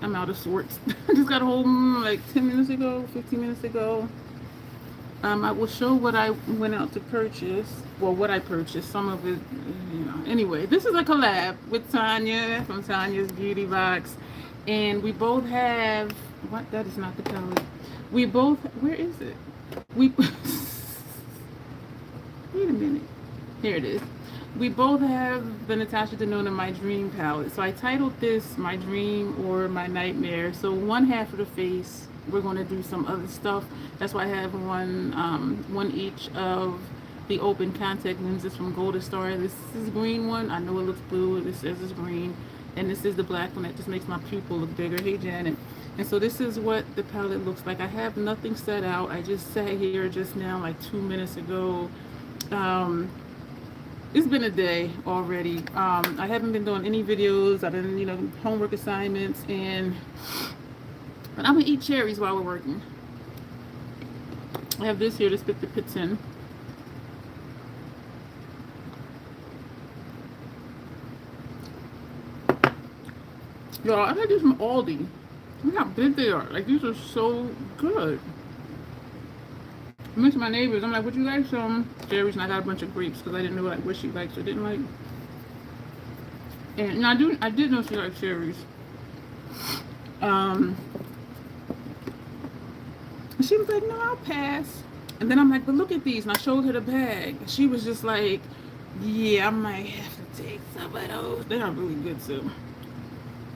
I'm out of sorts. I just got home like 10 minutes ago, 15 minutes ago. I will show what I went out to purchase. Well, what I purchased. Some of it, you know. Anyway, this is a collab with Tanya from Tanya's Beauty Box. And we both have, what? That is not the palette. We both, where is it? We, wait a minute. Here it is. We both have the Natasha Denona My Dream palette. So I titled this My Dream or My Nightmare. So one half of the face, we're going to do some other stuff. That's why I have one each of the open contact lenses from Golden Star. This is green one. I know it looks blue. This says it's green. And this is the black one that just makes my pupil look bigger. Hey, Janet. And so this is what the palette looks like. I have nothing set out. I just sat here just now, like 2 minutes ago. It's been a day already. I haven't been doing any videos. I've been, homework assignments, but I'm gonna eat cherries while we're working. I have this here to spit the pits in. Y'all, I had these from Aldi. Look how big they are. Like, these are so good. I mentioned my neighbors. I'm like, would you like some cherries? And I got a bunch of grapes because I didn't know what she likes or didn't like. And I did know she liked cherries. She was like, no, I'll pass. And then I'm like, but look at these. And I showed her the bag. She was just like, yeah, I might have to take some of those. They are really good too.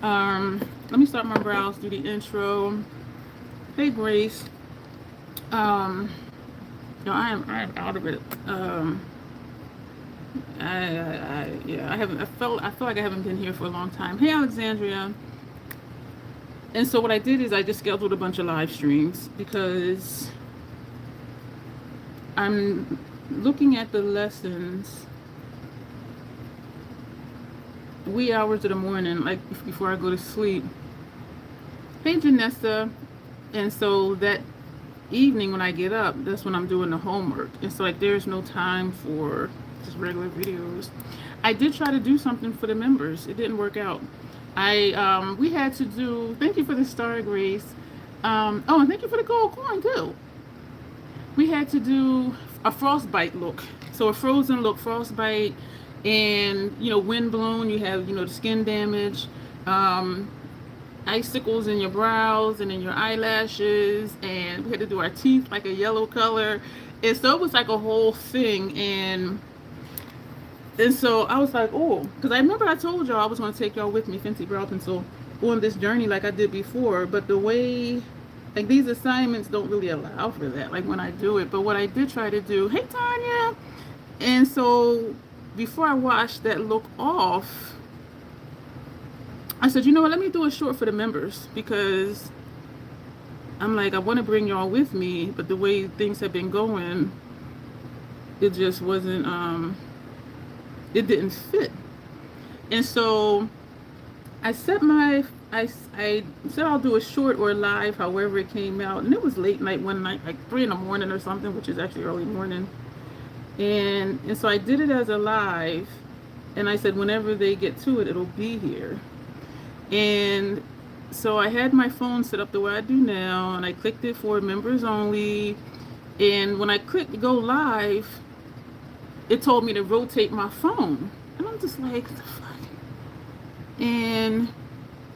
Let me start my brows, do the intro. Hey, Grace. No, I am out of it. I feel like I haven't been here for a long time. Hey, Alexandria. And so what I did is I just scheduled a bunch of live streams because I'm looking at the lessons wee hours of the morning, like before I go to sleep. Hey, Janessa. And so that evening when I get up, that's when I'm doing the homework. It's like there's no time for just regular videos. I did try to do something for the members. It didn't work out. We had to do, thank you for the star, Grace. Oh, and thank you for the gold coin too. We had to do a frostbite look. So a frozen look, frostbite, and wind blown, you have the skin damage, icicles in your brows and in your eyelashes, and we had to do our teeth like a yellow color. And so it was like a whole thing. And so I was like, oh, because I remember I told y'all I was going to take y'all with me, Fenty Brow Pencil, on this journey like I did before. But the way, like, these assignments don't really allow for that, like when I do it. But what I did try to do, hey, Tanya. And so before I washed that look off, I said, you know what, let me do a short for the members, because I'm like, I want to bring y'all with me, but the way things have been going, it just wasn't, it didn't fit. And so I said I'll do a short or live, however it came out. And it was late night one night, like 3 in the morning or something, which is actually early morning. And so I did it as a live, and I said, whenever they get to it, it'll be here. And so I had my phone set up the way I do now, and I clicked it for members only. And when I clicked go live, it told me to rotate my phone. And I'm just like, what the fuck? And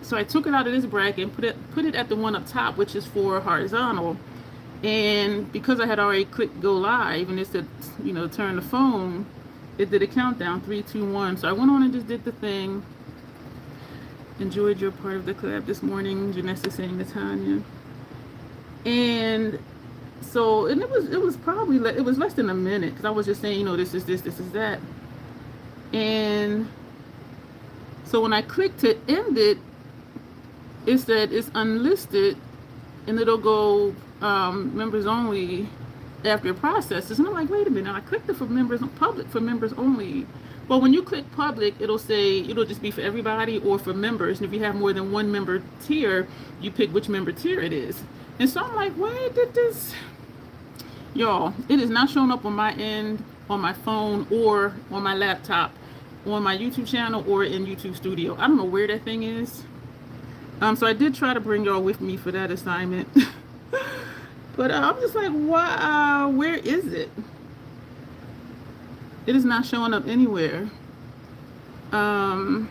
so I took it out of this bracket and put it at the one up top, which is for horizontal. And because I had already clicked go live and it said, turn the phone, it did a countdown, 3, 2, 1. So I went on and just did the thing. Enjoyed your part of the collab this morning, Janessa saying to Tanya. And so, and it was probably, it was less than a minute, because I was just saying, this is this, this is that. And so when I clicked to end it, it said it's unlisted, and it'll go members only after it processes. And I'm like, wait a minute, I clicked it for members, public for members only. Well, when you click public, it'll say, it'll just be for everybody or for members. And if you have more than one member tier, you pick which member tier it is. And so I'm like, why did this? Y'all, it is not showing up on my end, on my phone, or on my laptop, on my YouTube channel, or in YouTube Studio. I don't know where that thing is. So I did try to bring y'all with me for that assignment. But I'm just like, why? Where is it? It is not showing up anywhere. Um,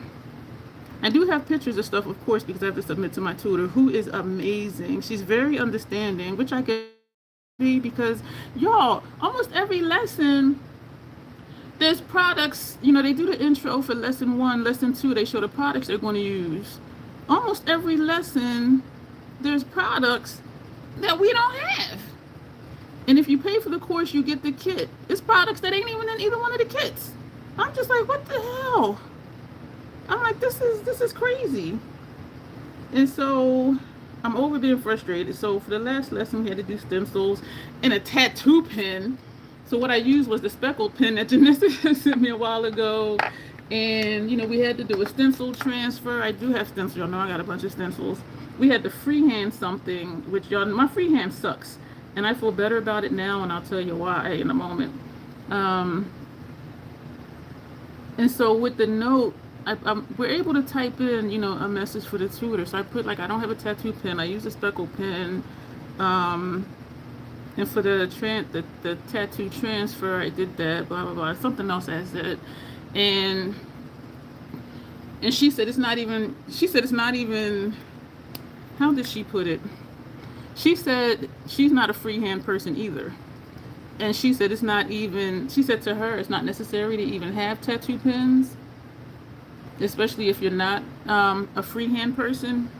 I do have pictures of stuff, of course, because I have to submit to my tutor, who is amazing. She's very understanding, which I can be because, y'all, almost every lesson, there's products, they do the intro for lesson 1, lesson 2, they show the products they're going to use. Almost every lesson, there's products that we don't have. And if you pay for the course, you get the kit. It's products that ain't even in either one of the kits. I'm just like, what the hell? I'm like, this is crazy. And so I'm over being frustrated. So for the last lesson, we had to do stencils and a tattoo pen. So what I used was the speckled pen that Janessa sent me a while ago. And, we had to do a stencil transfer. I do have stencils. Y'all know I got a bunch of stencils. We had to freehand something, which y'all, my freehand sucks. And I feel better about it now, and I'll tell you why in a moment. And so with the note, we're able to type in, a message for the tutor. So I put, like, I don't have a tattoo pen. I use a speckle pen. And for the tattoo transfer, I did that, blah, blah, blah. Something else I said. And she said it's not even, how did she put it? She said she's not a freehand person either. And she said it's not even, she said to her, it's not necessary to even have tattoo pens, especially if you're not a freehand person.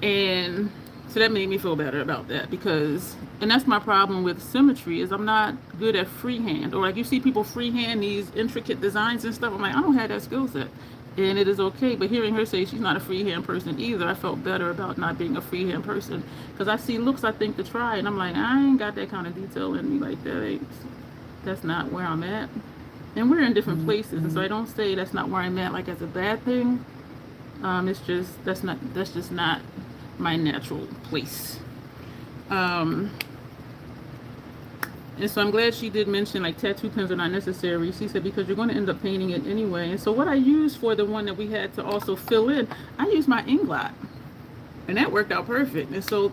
And so that made me feel better about that because, and that's my problem with symmetry, is I'm not good at freehand. Or like you see people freehand these intricate designs and stuff. I'm like, I don't have that skill set. And it is okay. But hearing her say she's not a freehand person either, I felt better about not being a freehand person. Because I see looks I think to try, and I'm like, I ain't got that kind of detail in me like that. That's not where I'm at. And we're in different places, and so I don't say that's not where I'm at like as a bad thing. It's just that's just not my natural place. And so I'm glad she did mention like tattoo pens are not necessary. She said because you're going to end up painting it anyway. And so what I used for the one that we had to also fill in, I used my Inglot, and that worked out perfect. And so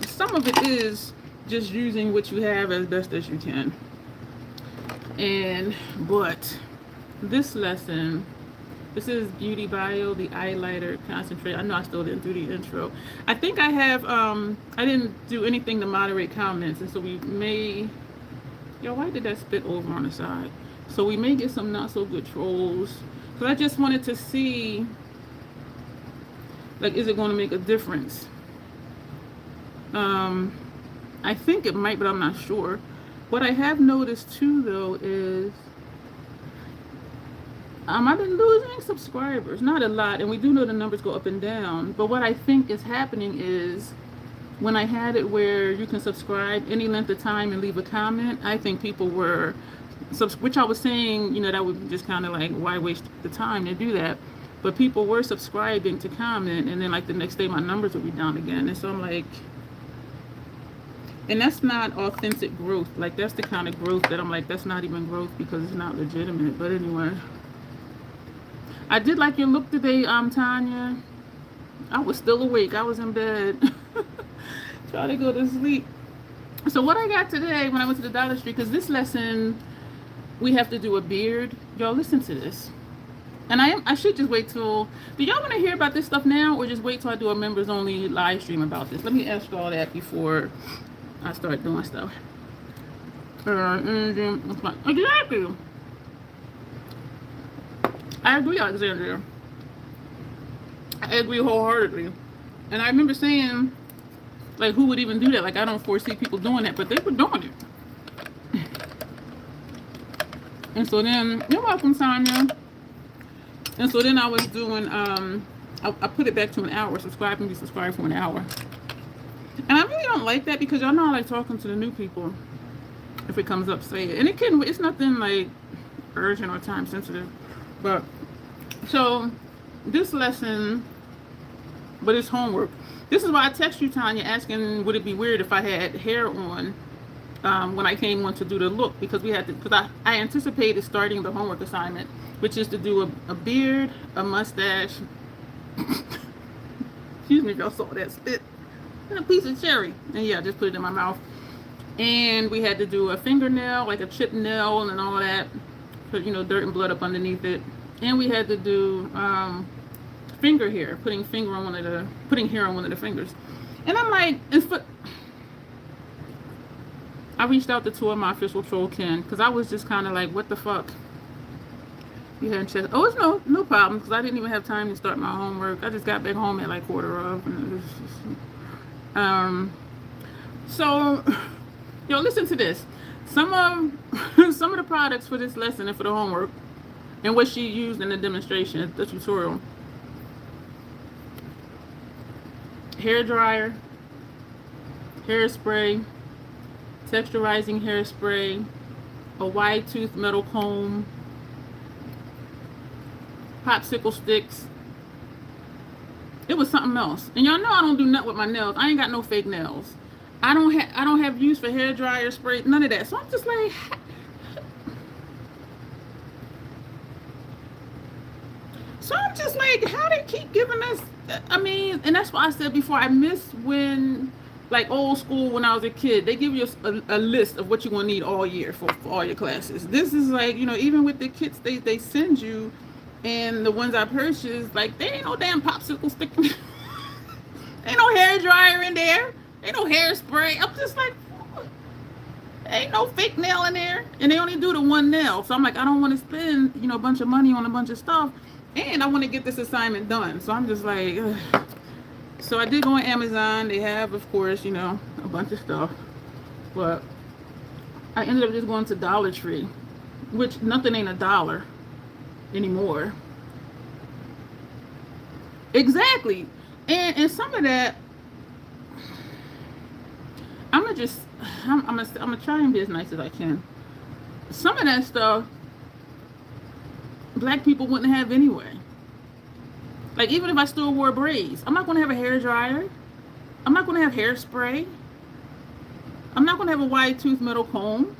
some of it is just using what you have as best as you can. But this lesson, this is Beauty Bio, the highlighter concentrate. I know I still didn't do the intro. I think I have, I didn't do anything to moderate comments. And so we may, why did that spit over on the side? So we may get some not so good trolls. But I just wanted to see, like, is it going to make a difference? I think it might, but I'm not sure. What I have noticed too, though, is I've been losing subscribers, not a lot, and we do know the numbers go up and down, but what I think is happening is when I had it where you can subscribe any length of time and leave a comment, I think people were, which I was saying, that would just kind of like, why waste the time to do that? But people were subscribing to comment, and then like the next day my numbers would be down again, and so I'm like, and that's not authentic growth. Like that's the kind of growth that I'm like, that's not even growth because it's not legitimate. But anyway, I did like your look today, Tanya. I was still awake. I was in bed. Trying to go to sleep. So what I got today when I went to the Dollar Tree, because this lesson, we have to do a beard. Y'all listen to this. And I should just wait till, do y'all want to hear about this stuff now or just wait till I do a members only live stream about this? Let me ask y'all that before I start doing stuff. Exactly. I agree, Alexandria. I agree wholeheartedly. And I remember saying, like, who would even do that? Like, I don't foresee people doing that, but they were doing it. And so then, you're welcome, Tanya. And so then I was doing, I put it back to an hour. Subscribe and be subscribed for an hour. And I really don't like that because y'all know I like talking to the new people. If it comes up, say it. And it's nothing like urgent or time sensitive. But, so, this lesson, but it's homework. This is why I text you, Tanya, asking would it be weird if I had hair on when I came on to do the look. Because we had to, because I anticipated starting the homework assignment, which is to do a beard, a mustache, Excuse me if y'all saw that spit. And a piece of cherry. And yeah, I just put it in my mouth. And we had to do a fingernail, like a chipped nail and all that. Put, you know, dirt and blood up underneath it. And we had to do finger hair, putting hair on one of the fingers. And I'm like, I reached out to two of my official troll kin because I was just kind of like, what the fuck? You had chest. Oh, it's no problem because I didn't even have time to start my homework. I just got back home at like 1:15. And it was just, so, yo, listen to this. Some of the products for this lesson and for the homework and what she used in the demonstration, the tutorial. Hair dryer, hairspray, texturizing hairspray, a wide tooth metal comb, popsicle sticks. It was something else. And y'all know I don't do nothing with my nails. I ain't got no fake nails. I don't have use for hair dryer, spray, none of that. So I'm just like, how they keep giving us, I mean, and that's why I said before, I miss when, like old school when I was a kid, they give you a list of what you're going to need all year for all your classes. This is like, you know, even with the kits they send you, and the ones I purchased, like, there ain't no damn popsicle stick. Ain't no hair dryer in there. Ain't no hairspray. I'm just like, ain't no fake nail in there. And they only do the one nail. So I'm like, I don't want to spend, you know, a bunch of money on a bunch of stuff. And I want to get this assignment done. So I'm just like, ugh. So I did go on Amazon. They have, of course, you know, a bunch of stuff. But I ended up just going to Dollar Tree, which nothing ain't $1 anymore. Exactly. And some of that, I'm gonna try and be as nice as I can. Some of that stuff black people wouldn't have anyway. Like, even if I still wore braids, I'm not gonna have a hair dryer. I'm not gonna have hairspray. I'm not gonna have a wide tooth metal comb,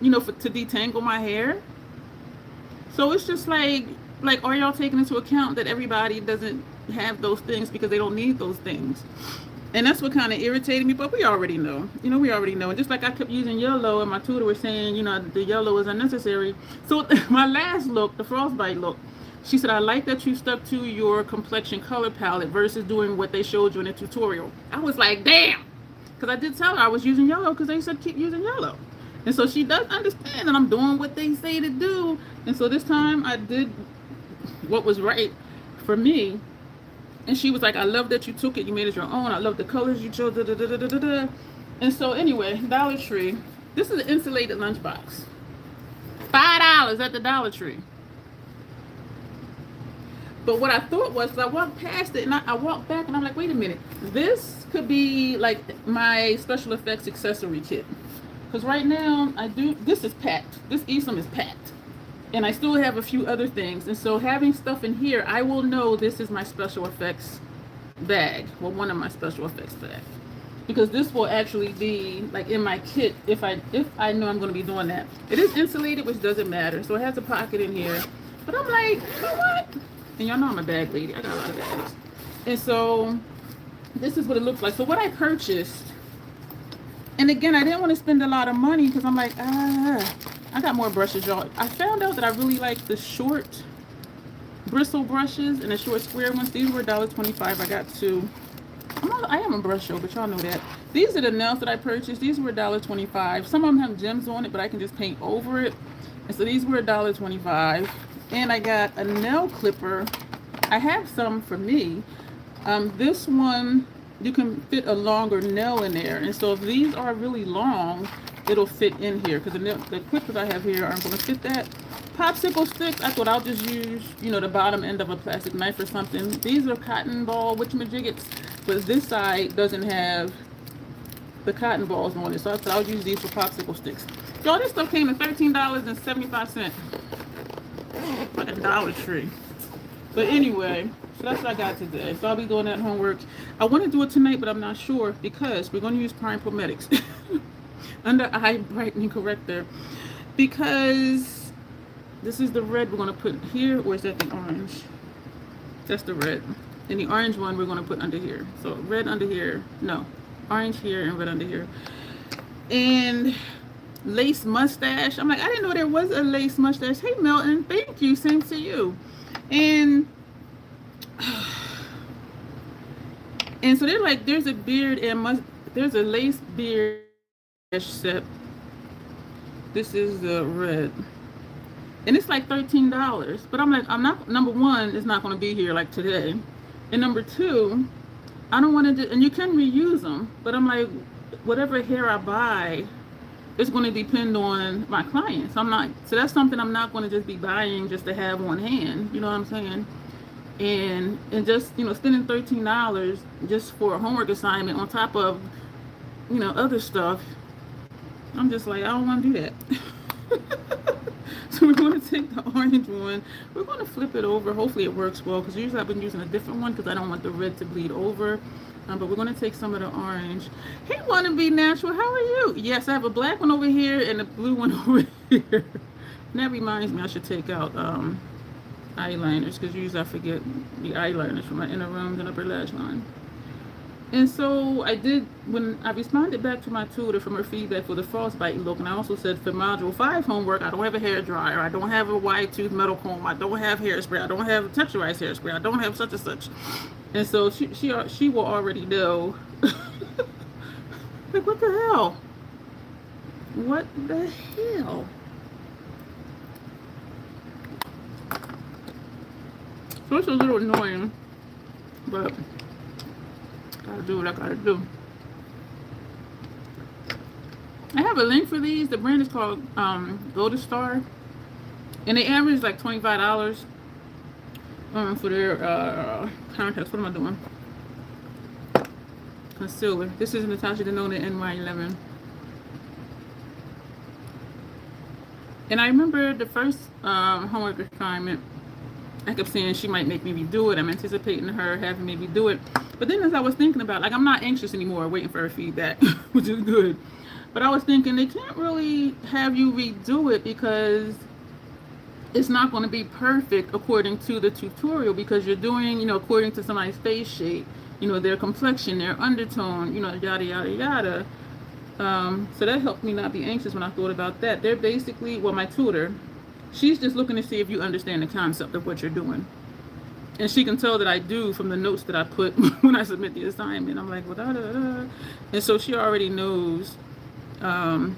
you know, to detangle my hair. So it's just like, are y'all taking into account that everybody doesn't have those things because they don't need those things? And that's what kind of irritated me, but we already know. You know, we already know. And just like I kept using yellow, and my tutor was saying, you know, the yellow is unnecessary. So my last look, the frostbite look, she said, I like that you stuck to your complexion color palette versus doing what they showed you in the tutorial. I was like, damn. Because I did tell her I was using yellow because they said keep using yellow. And so she does understand that I'm doing what they say to do. And so this time I did what was right for me. And she was like, I love that you took it. You made it your own. I love the colors you chose. Da, da, da, da, da, da. And so anyway, Dollar Tree. This is an insulated lunchbox. $5 at the Dollar Tree. But what I thought was, I walked past it and I walked back and I'm like, wait a minute. This could be like my special effects accessory kit. Because right now, this is packed. This eSIM is packed. And I still have a few other things. And so having stuff in here, I will know this is my special effects bag. Well, one of my special effects bags. Because this will actually be like in my kit if I know I'm going to be doing that. It is insulated, which doesn't matter. So it has a pocket in here. But I'm like, you know what? And y'all know I'm a bag lady. I got a lot of bags. And so this is what it looks like. So what I purchased, and again, I didn't want to spend a lot of money because I'm like, I got more brushes, y'all. I found out that I really like the short bristle brushes and the short square ones. These were $1.25. I got two. I am a brush show, but y'all know that. These are the nails that I purchased. These were $1.25. Some of them have gems on it, but I can just paint over it. And so these were $1.25. And I got a nail clipper. I have some for me. This one, you can fit a longer nail in there. And so if these are really long, it'll fit in here. Because the clippers I have here aren't going to fit that. Popsicle sticks, I thought I'll just use, you know, the bottom end of a plastic knife or something. These are cotton ball witchamajiggets. But this side doesn't have the cotton balls on it. So I thought I'll use these for popsicle sticks. Y'all, this stuff came to $13.75. Like a Dollar Tree. But anyway, so that's what I got today. So I'll be doing that homework. I want to do it tonight, but I'm not sure because we're going to use Prime Prometics under eye brightening corrector. Because this is the red we're going to put here, or is that the orange? That's the red. And the orange one we're going to put under here. So red under here. No. Orange here and red under here. And lace mustache. I'm like, I didn't know there was a lace mustache. Hey, Milton. Thank you. Same to you. And so they're like, there's a beard and there's a lace beard set. This is the red. And it's like $13. But I'm like, I'm not, number one, it's not going to be here like today. And number two, I don't want to do, and you can reuse them, but I'm like, whatever hair I buy, it's going to depend on my clients. So that's something I'm not going to just be buying just to have on hand. You know what I'm saying? And just, spending $13 just for a homework assignment on top of, other stuff. I'm just like, I don't want to do that. So we're going to take the orange one. We're going to flip it over. Hopefully it works well, because usually I've been using a different one because I don't want the red to bleed over. But we're going to take some of the orange. Hey, wanna be natural, how are you? Yes, I have a black one over here and a blue one over here. And that reminds me I should take out eyeliners, because usually I forget the eyeliners from my inner rooms and upper lash line. And so I did, when I responded back to my tutor from her feedback for the frostbite look, and I also said for module 5 homework, I don't have a hair dryer, I don't have a wide tooth metal comb, I don't have hairspray, I don't have texturized hairspray, I don't have such and such. And so she will already know. Like, what the hell? What the hell? So it's a little annoying, but gotta do what I gotta do. I have a link for these. The brand is called Golden Star, and they average like $25 for their contacts. What am I doing? Concealer. This is Natasha Denona NY11. And I remember the first homework assignment, I kept saying she might make me redo it. I'm anticipating her having me redo it. But then as I was thinking about, like, I'm not anxious anymore waiting for her feedback, which is good. But I was thinking they can't really have you redo it because it's not going to be perfect according to the tutorial, because you're doing, according to somebody's face shape, their complexion, their undertone, yada, yada, yada. So that helped me not be anxious when I thought about that. They're basically, well, my tutor, she's just looking to see if you understand the concept of what you're doing. And she can tell that I do from the notes that I put when I submit the assignment. I'm like, well, da, da, da. And so she already knows. And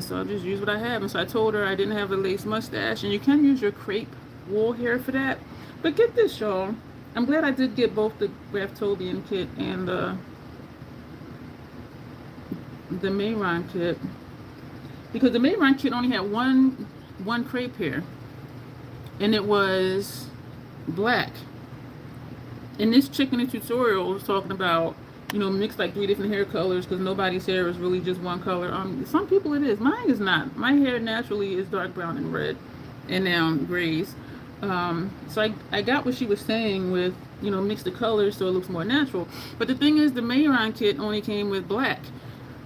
so I just use what I have. And so I told her I didn't have a lace mustache. And you can use your crepe wool hair for that. But get this, y'all. I'm glad I did get both the Graftobian kit and the Mayron kit. Because the Mayron kit only had one crepe hair. And it was black. And this chick in the tutorial was talking about, mix like 3 different hair colors, because nobody's hair is really just one color. Some people it is. Mine is not. My hair naturally is dark brown and red, and now grays. So I got what she was saying with, mix the colors so it looks more natural. But the thing is, the Mayron kit only came with black.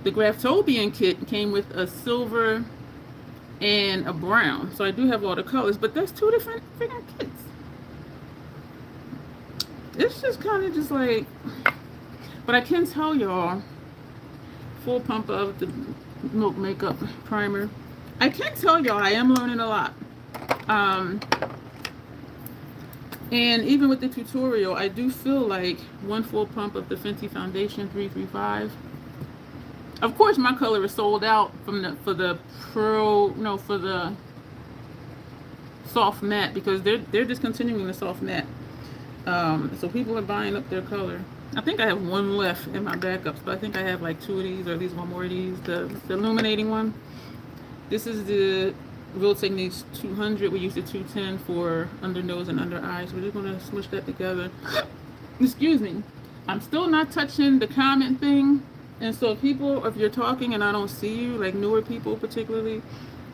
The Graftobian kit came with a silver and a brown. So I do have all the colors, but that's 2 different freaking kits. It's just kind of just like, but I can tell y'all, full pump of the Milk Makeup Primer. I can tell y'all I am learning a lot. And even with the tutorial, I do feel like 1 full pump of the Fenty Foundation 335. Of course, my color is sold out for the soft matte, because they're discontinuing the soft matte. So people are buying up their color. I think I have 1 left in my backups, but I think I have like 2 of these, or at least 1 more of these. The illuminating one. This is the Real Techniques 200. We use the 210 for under nose and under eyes. We're just gonna smush that together. Excuse me. I'm still not touching the comment thing. And so if you're talking and I don't see you, like newer people particularly,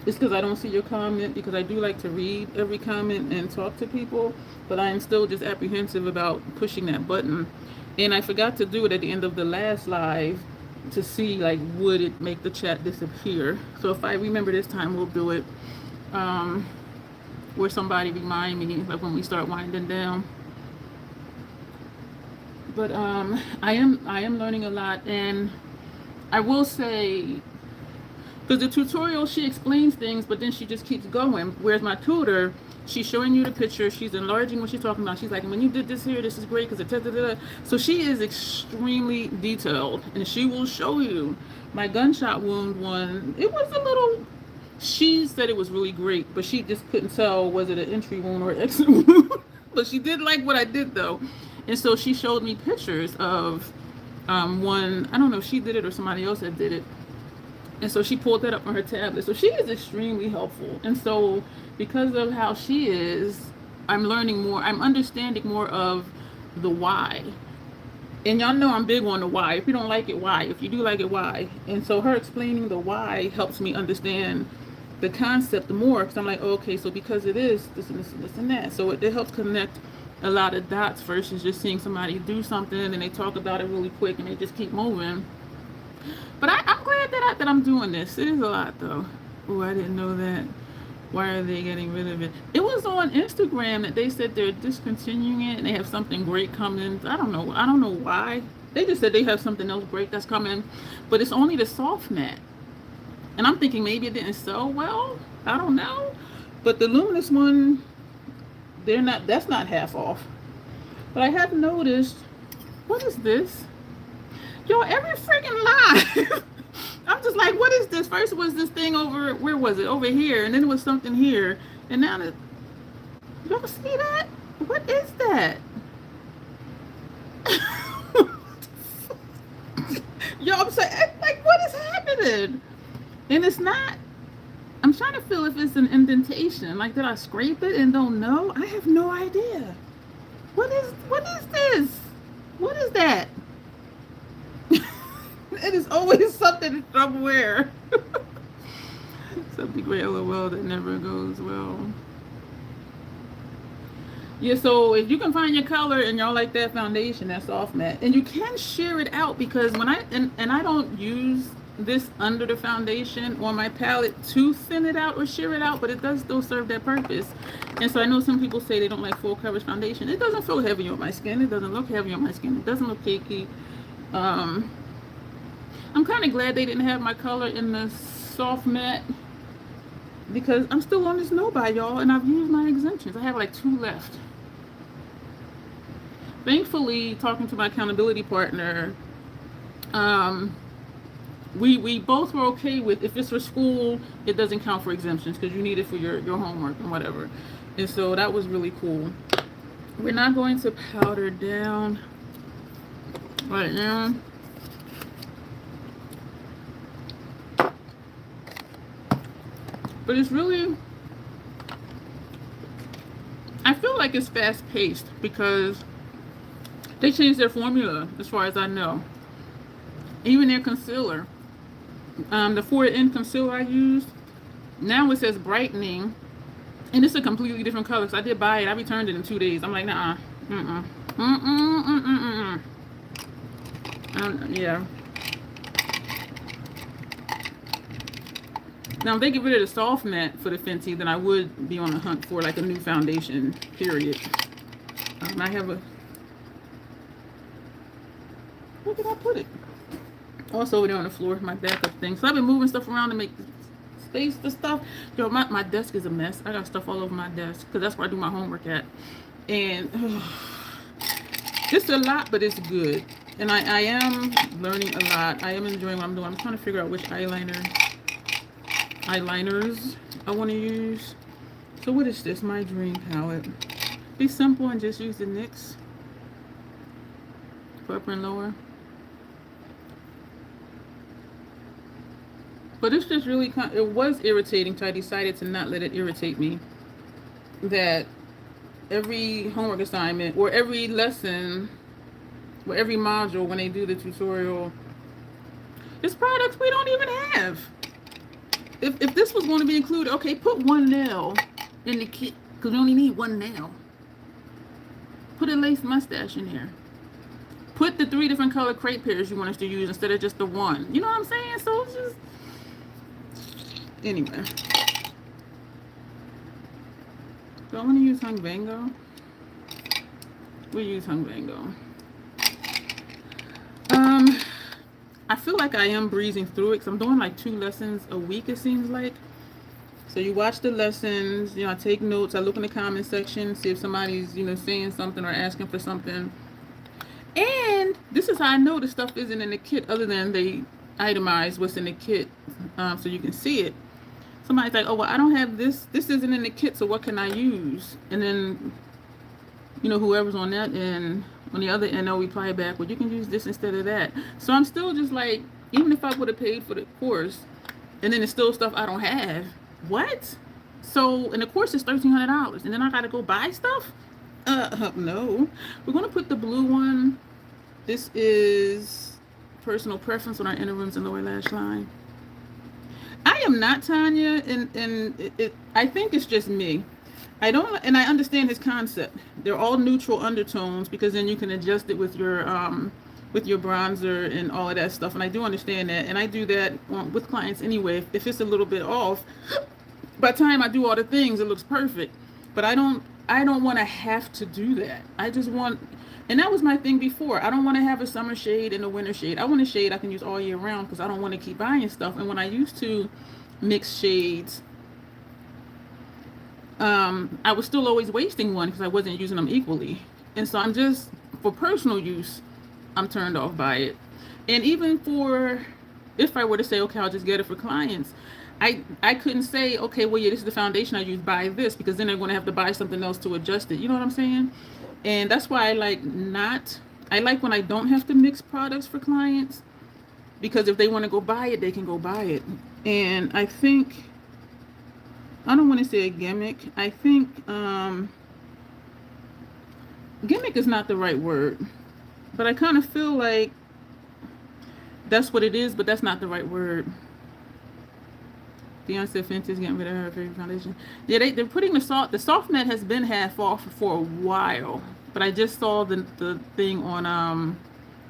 it's because I don't see your comment, because I do like to read every comment and talk to people, but I am still just apprehensive about pushing that button. And I forgot to do it at the end of the last live to see, like, would it make the chat disappear. So if I remember this time, we'll do it. Where somebody remind me, like when we start winding down. But I am learning a lot, and I will say, because the tutorial, she explains things, but then she just keeps going. Whereas my tutor, she's showing you the picture, she's enlarging what she's talking about. She's like, when you did this here, this is great because it. So she is extremely detailed, and she will show you. My gunshot wound one, it was a little. She said it was really great, but she just couldn't tell was it an entry wound or an exit wound. But she did like what I did though, and so she showed me pictures of one. I don't know if she did it or somebody else that did it, and so she pulled that up on her tablet. So she is extremely helpful. And so because of how she is, I'm learning more. I'm understanding more of the why. And y'all know I'm big on the why. If you don't like it, why? If you do like it, why? And so her explaining the why helps me understand the concept more. Because I'm like, oh, okay, so because it is this and this and this and that. So it helps connect a lot of dots versus just seeing somebody do something and they talk about it really quick and they just keep moving. But I'm glad that I'm doing this. It is a lot though. Oh, I didn't know that. Why are they getting rid of it? It was on Instagram that they said they're discontinuing it and they have something great coming. I don't know. I don't know why. They just said they have something else great that's coming, but it's only the soft matte. And I'm thinking maybe it didn't sell well. I don't know. But the luminous one, that's not half off. But I have noticed, what is this? Yo, every freaking live. I'm just like, what is this? First it was this thing over, where was it? Over here. And then it was something here. And now that, y'all see that? What is that? Yo, I'm saying, like, what is happening? And it's not, I'm trying to feel if it's an indentation. Like, did I scrape it and don't know? I have no idea. What is this? What is that? It is always something somewhere. Something great, LOL, that never goes well. Yeah, so if you can find your color and y'all like that foundation, that soft matte, and you can sheer it out, because when I don't use this under the foundation on my palette to thin it out or sheer it out, but it does still serve that purpose. And so I know some people say they don't like full coverage foundation. It doesn't feel heavy on my skin. It doesn't look heavy on my skin. It doesn't look cakey. I'm kind of glad they didn't have my color in the soft matte, because I'm still on this no-buy, y'all, and I've used my exemptions. I have like 2 left. Thankfully, talking to my accountability partner, we both were okay with, if it's for school, it doesn't count for exemptions because you need it for your homework and whatever. And so that was really cool. We're not going to powder down right now. But it's really, I feel like it's fast paced because they changed their formula as far as I know. Even their concealer. The 4N concealer I used, now it says brightening, and it's a completely different color. So I did buy it. I returned it in 2 days. I'm like, nah, yeah. Now, if they get rid of the soft matte for the Fenty, then I would be on the hunt for like a new foundation, period. I have a, where did I put it? Also over there on the floor, my backup thing. So I've been moving stuff around to make space for stuff. Yo, my desk is a mess. I got stuff all over my desk because that's where I do my homework at. And it's a lot, but it's good. And I am learning a lot. I am enjoying what I'm doing. I'm trying to figure out which eyeliners I want to use. So what is this? My dream palette. Be simple and just use the NYX for upper and lower. But it's just really, it was irritating, so I decided to not let it irritate me. That every homework assignment or every lesson or every module, when they do the tutorial, it's products we don't even have. If this was going to be included, okay, put 1 nail in the kit, because we only need 1 nail. Put a lace mustache in there. Put the 3 different color crepe pairs you want us to use instead of just the 1. You know what I'm saying? So it's just, anyway. So I'm going to use Hung Bango. We'll use Hung Bango. I feel like I am breezing through it because I'm doing like 2 lessons a week, it seems like. So you watch the lessons, I take notes, I look in the comment section, see if somebody's, saying something or asking for something. And this is how I know the stuff isn't in the kit, other than they itemize what's in the kit, so you can see it. Somebody's like, oh, well, I don't have this. This isn't in the kit, so what can I use? And then, whoever's on that end, on the other end, they'll reply back, well, you can use this instead of that. So I'm still just like, even if I would have paid for the course, and then it's still stuff I don't have. What? So, and the course is $1,300, and then I gotta go buy stuff? No. We're gonna put the blue one. This is personal preference on our inner rims and lower lash line. I am not Tanya, and I think it's just me. I don't, and I understand his concept. They're all neutral undertones because then you can adjust it with your bronzer and all of that stuff. And I do understand that, and I do that with clients anyway. If it's a little bit off, by the time I do all the things, it looks perfect. But I don't want to have to do that. I just want, and that was my thing before. I don't want to have a summer shade and a winter shade. I want a shade I can use all year round because I don't want to keep buying stuff. And when I used to mix shades, I was still always wasting one because I wasn't using them equally. And so I'm just, for personal use, I'm turned off by it. And even for, if I were to say, okay, I'll just get it for clients, I couldn't say, okay, well, yeah, this is the foundation I use, buy this, because then they're going to have to buy something else to adjust it. You know what I'm saying? And that's why I like when I don't have to mix products for clients, because if they want to go buy it, they can go buy it. And I think, I don't want to say a gimmick. I think gimmick is not the right word, but I kind of feel like that's what it is, but that's not the right word. Dion said Fenty's getting rid of her favorite foundation. Yeah, they're putting the soft matte has been half off for a while, but I just saw the thing on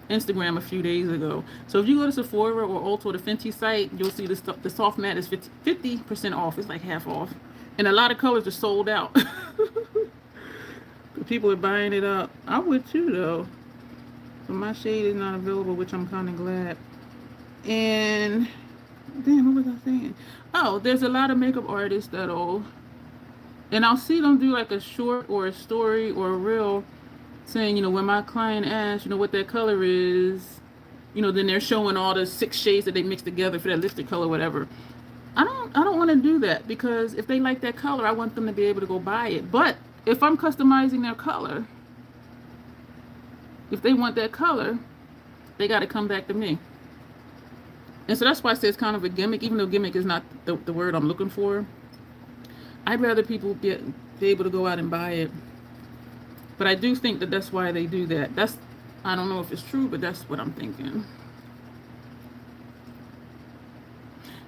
Instagram a few days ago. So if you go to Sephora or Ulta, the Fenty site, you'll see the soft matte is 50% off. It's like half off, and a lot of colors are sold out. People are buying it up. I would too, though. So my shade is not available, which I'm kind of glad. And damn, what was I saying? Oh, there's a lot of makeup artists that'll, and I'll see them do like a short or a story or a reel saying, when my client asks, what that color is, then they're showing all the 6 shades that they mix together for that lipstick color, whatever. I don't want to do that, because if they like that color, I want them to be able to go buy it. But if I'm customizing their color, if they want that color, they got to come back to me. And so that's why I say it's kind of a gimmick, even though gimmick is not the word I'm looking for. I'd rather people be able to go out and buy it. But I do think that that's why they do that. I don't know if it's true, but that's what I'm thinking.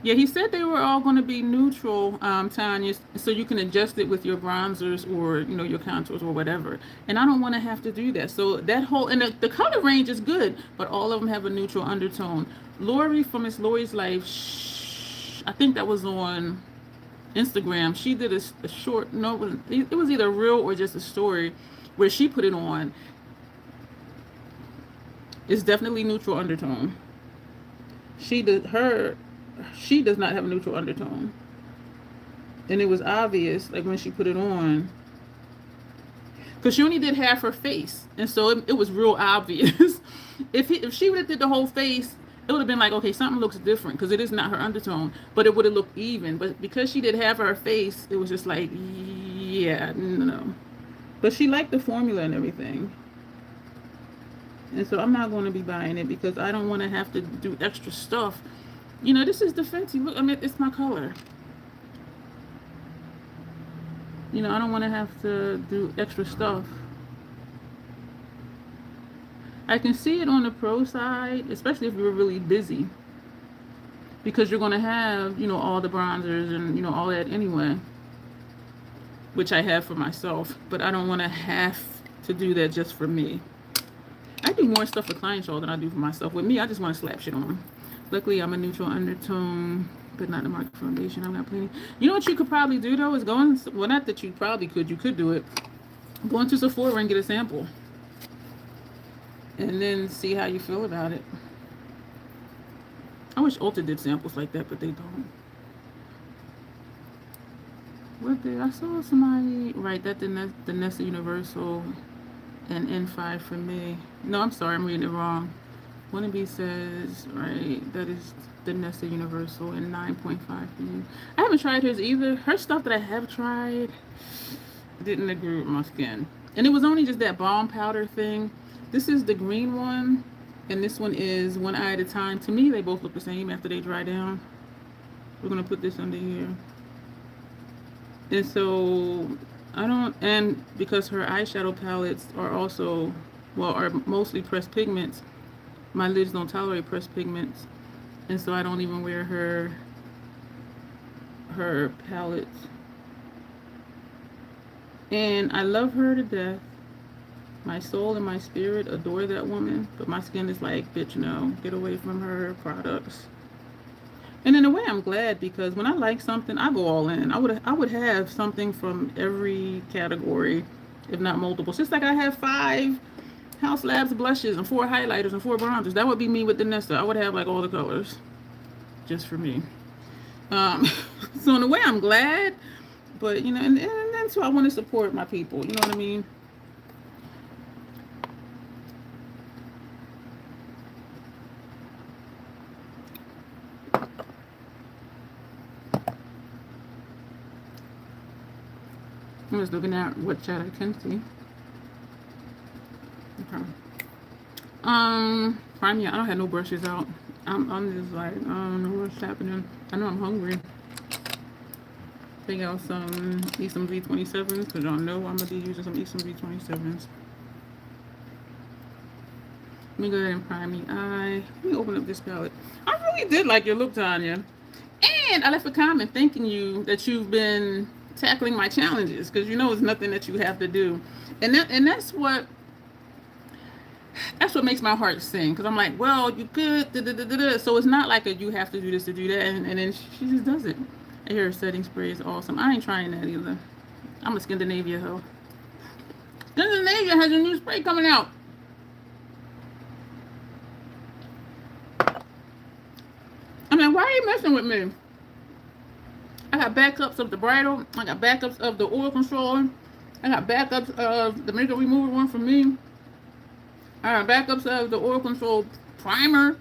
Yeah, he said they were all going to be neutral, Tanya, so you can adjust it with your bronzers or, your contours or whatever. And I don't want to have to do that. So that whole, and the color range is good, but all of them have a neutral undertone. Lori from Miss Lori's Life, I think that was on Instagram. She did a short, no, it was either a reel or just a story where she put it on. It's definitely neutral undertone. She does not have a neutral undertone. And it was obvious, like when she put it on, because she only did half her face, and so it was real obvious. If she would have did the whole face, it would have been like, okay, something looks different, because it is not her undertone, but it would have looked even. But because she did half of her face, it was just like, yeah, no. But she liked the formula and everything. And so I'm not going to be buying it, because I don't want to have to do extra stuff. This is the Fenty. Look, I mean, it's my color. I don't want to have to do extra stuff. I can see it on the pro side, especially if you're really busy, because you're going to have, all the bronzers and, all that anyway, which I have for myself, but I don't want to have to do that just for me. I do more stuff for clients than I do for myself. With me, I just want to slap shit on. Luckily, I'm a neutral undertone, but not the market foundation. I'm not planning. You know what you could probably do, though, is well, not that you probably could. You could do it. Go into Sephora and get a sample. And then see how you feel about it. wish Ulta did samples like that, but they don't. What did I saw somebody right that the Nessa Universal and N5 for me. No, I'm sorry, I'm reading it wrong. Wannabe says right that is the Nessa Universal and 9.5 for you. I haven't tried hers either. Her stuff that I have tried didn't agree with my skin, and it was only just that balm powder thing. This is the green one, and this one is One Eye at a Time. To me, they both look the same after they dry down. We're gonna put this under here. And so I don't, and because her eyeshadow palettes are also, well, are mostly pressed pigments, my lids don't tolerate pressed pigments. And so I don't even wear her palettes. And I love her to death. My soul and my spirit adore that woman, but my skin is like, bitch, no, get away from her products. And in a way, I'm glad, because when I like something, I go all in. I would have something from every category, if not multiple. Just like I have 5 House Labs blushes and 4 highlighters and 4 bronzers. That would be me with the Nessa. I would have like all the colors, just for me. So in a way, I'm glad, but you know, and then so I want to support my people. You know what I mean? I'm just looking at what chat I can see. Okay. Prime, I don't have no brushes out. I'm just like, I don't know what's happening. I know I'm hungry. I think I'll eat some V27s, because y'all know I'm gonna be using some V27s. Let me go ahead and prime the eye. Let me open up this palette. I really did like your look, Tanya. And I left a comment thanking you that you've been tackling my challenges, because you know it's nothing that you have to do, and that's what makes my heart sing, because I'm like, well, you could so it's not like you have to do this to do that, and then she just does it. I hear her setting spray is awesome. I ain't trying that either. I'm a Scandinavia hoe. Scandinavia has a new spray coming out. I mean, why are you messing with me? I got backups of the bridal. I got backups of the oil controller. I got backups of the makeup remover one for me. I got backups of the oil control primer.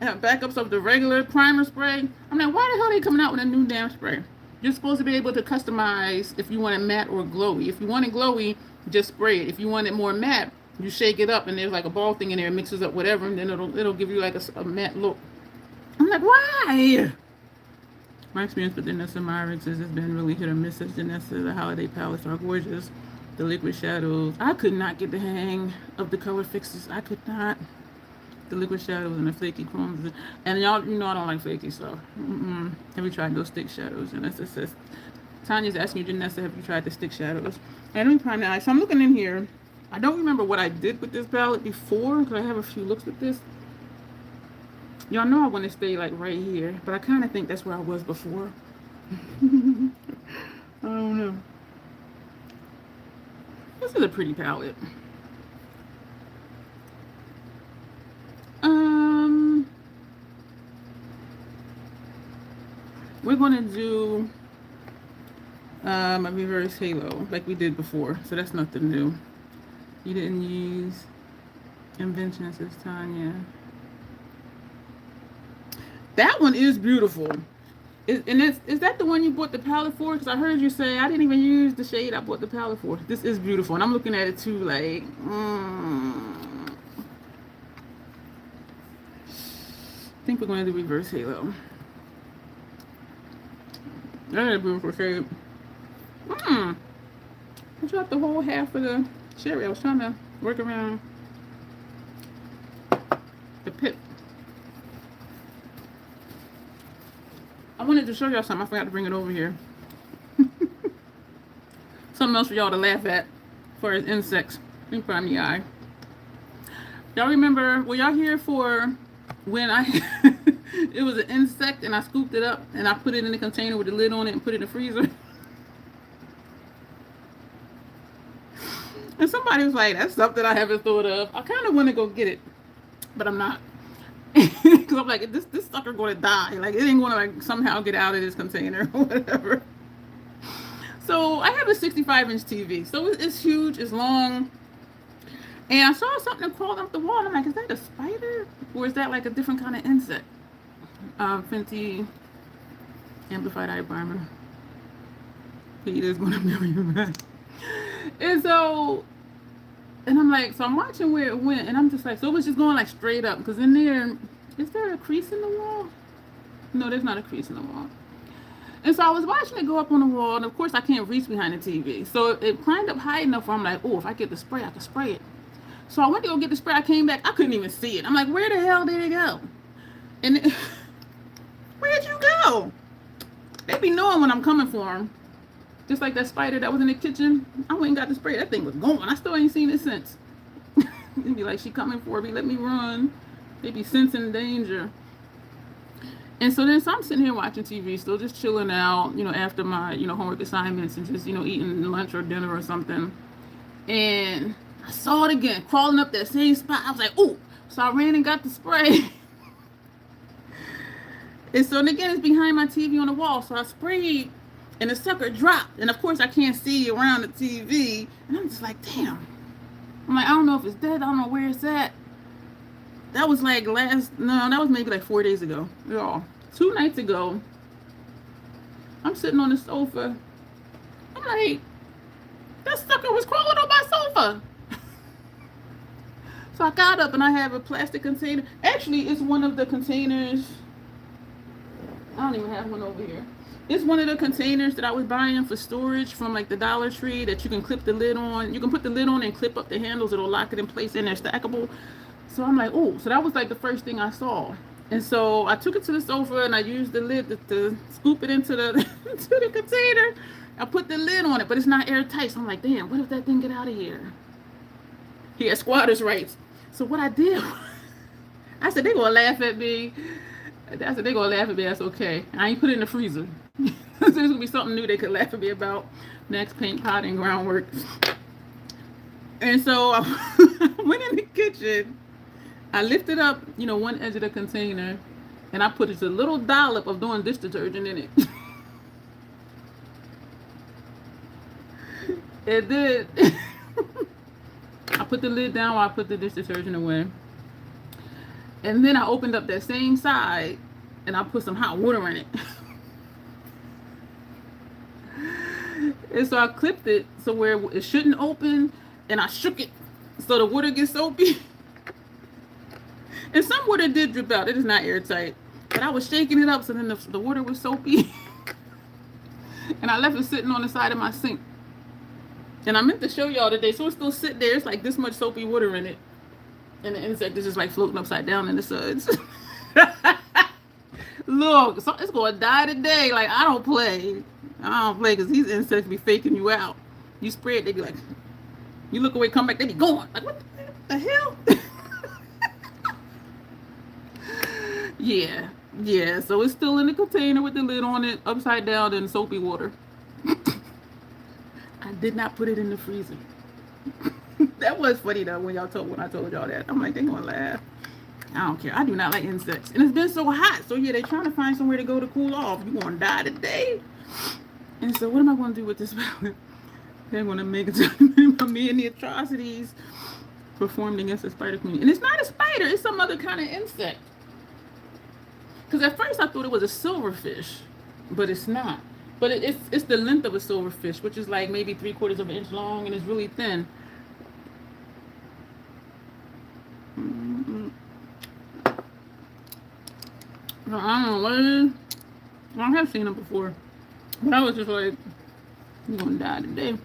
I have backups of the regular primer spray. I'm like, why the hell are they coming out with a new damn spray? You're supposed to be able to customize if you want it matte or glowy. If you want it glowy, just spray it. If you want it more matte, you shake it up and there's like a ball thing in there, it mixes up whatever, and then it'll give you like a matte look. I'm like, why? My experience with the Nessa Myricks has been really hit or miss. As Nessa, the holiday palettes are gorgeous. The liquid shadows, I could not get the hang of the color fixes. I could not. The liquid shadows and the flaky chromes, and y'all, you know I don't like flaky stuff. Have you tried those stick shadows? And that's just Tanya's asking you, Janessa, have you tried the stick shadows? And let me find out. So I'm looking in here. I don't remember what I did with this palette before, because I have a few looks with this. Y'all know I want to stay like right here, but I kind of think that's where I was before. I don't know. This is a pretty palette. We're gonna do a reverse halo like we did before, so that's nothing new. You didn't use Inventions, says Tanya. That one is beautiful. Is that the one you bought the palette for? Because I heard you say I didn't even use the shade I bought the palette for. This is beautiful, and I'm looking at it too. Like, I think we're going to do reverse halo. That is a beautiful shade. I dropped the whole half of the cherry. I was trying to work around the pip. I wanted to show y'all something. I forgot to bring it over here. Something else for y'all to laugh at for his insects. Let me prime the eye. Y'all remember, were y'all here for when I it was an insect and I scooped it up and I put it in the container with the lid on it and put it in the freezer? And somebody was like, that's something I haven't thought of. I kind of want to go get it, but I'm not. Because I'm like, this sucker gonna die. Like it ain't gonna like somehow get out of this container or whatever. So I have a 65-inch TV. So it's huge, it's long. And I saw something crawling up the wall. And I'm like, is that a spider? Or is that like a different kind of insect? Fenty Amplified Eye Primer. He is going to marry you back. And so, and I'm like, so I'm watching where it went. And I'm just like, so it was just going like straight up. Because in there, is there a crease in the wall? No, there's not a crease in the wall. And so I was watching it go up on the wall. And of course, I can't reach behind the TV. So it climbed up high enough where I'm like, oh, if I get the spray, I can spray it. So I went to go get the spray. I came back. I couldn't even see it. I'm like, where the hell did it go? And it, where'd you go? They be knowing when I'm coming for them. Just like that spider that was in the kitchen. I went and got the spray. That thing was gone. I still ain't seen it since. It'd be like, she coming for me. Let me run. They be sensing danger. And so then, so I'm sitting here watching TV, still just chilling out, you know, after my, you know, homework assignments and just, you know, eating lunch or dinner or something. And I saw it again, crawling up that same spot. I was like, ooh. So I ran and got the spray. And so and again, it's behind my TV on the wall. So I sprayed and the sucker dropped. And of course, I can't see around the TV. And I'm just like, damn. I'm like, I don't know if it's dead. I don't know where it's at. That was like that was maybe like 4 days ago. Y'all, 2 nights ago, I'm sitting on the sofa. I'm like, that sucker was crawling on my sofa. So I got up and I have a plastic container. Actually, it's one of the containers. I don't even have one over here. It's one of the containers that I was buying for storage from like the Dollar Tree that you can clip the lid on. You can put the lid on and clip up the handles. It'll lock it in place and they're stackable. So I'm like, oh, so that was like the first thing I saw. And so I took it to the sofa and I used the lid to scoop it into the, into the container. I put the lid on it, but it's not airtight. So I'm like, damn, what if that thing get out of here? He had squatter's rights. So what I did, I said, they gonna laugh at me. I said, they gonna laugh at me, that's okay. I ain't put it in the freezer. There's gonna be something new they could laugh at me about. Next, paint, potting, groundwork. And so I went in the kitchen. I lifted up, you know, one edge of the container and I put just a little dollop of Dawn dish detergent in it. And then I put the lid down while I put the dish detergent away. And then I opened up that same side and I put some hot water in it. And so I clipped it so where it shouldn't open and I shook it so the water gets soapy. And some water did drip out. It is not airtight. But I was shaking it up so then the water was soapy. And I left it sitting on the side of my sink. And I meant to show y'all today. So it's still sitting there. It's like this much soapy water in it. And the insect is just like floating upside down in the suds. Look, so it's going to die today. Like, I don't play. I don't play because these insects be faking you out. You spray it, they be like, you look away, come back, they be gone. Like, what the hell? Yeah, so it's still in the container with the lid on it, upside down in soapy water. I did not put it in the freezer. That was funny though when I told y'all that. I'm like, they gonna laugh. I don't care. I do not like insects. And it's been so hot. So yeah, they're trying to find somewhere to go to cool off. You gonna die today. And so what am I gonna do with this palette? They're gonna make it me and the atrocities performed against the spider queen. And it's not a spider, it's some other kind of insect. Because at first I thought it was a silverfish, but it's not. But it's the length of a silverfish, which is like maybe 3/4 of an inch long, and it's really thin. So I don't know what it is. I have seen it before, but I was just like, you're gonna die today.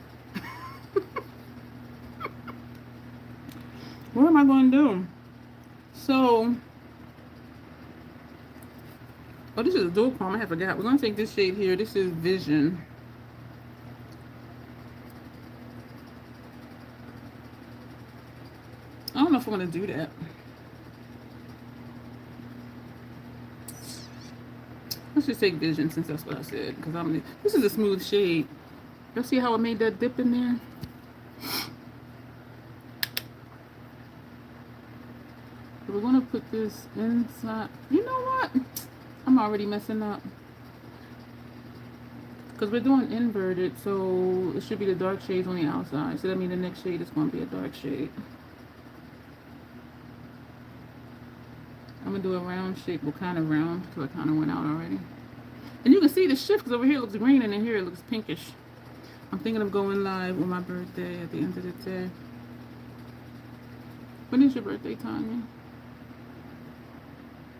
What am I gonna do? So. Oh, this is a dual chrome. I forgot. We're going to take this shade here. This is Vision. I don't know if I'm going to do that. Let's just take Vision since that's what I said. Because this is a smooth shade. Y'all see how I made that dip in there? So we're gonna put this inside. You know what? I'm already messing up. Because we're doing inverted, so it should be the dark shades on the outside. So that means the next shade is going to be a dark shade. I'm going to do a round shape. Well, kind of round, because I kind of went out already. And you can see the shift, because over here it looks green, and in here it looks pinkish. I'm thinking of going live on my birthday at the end of the day. When is your birthday, Tanya?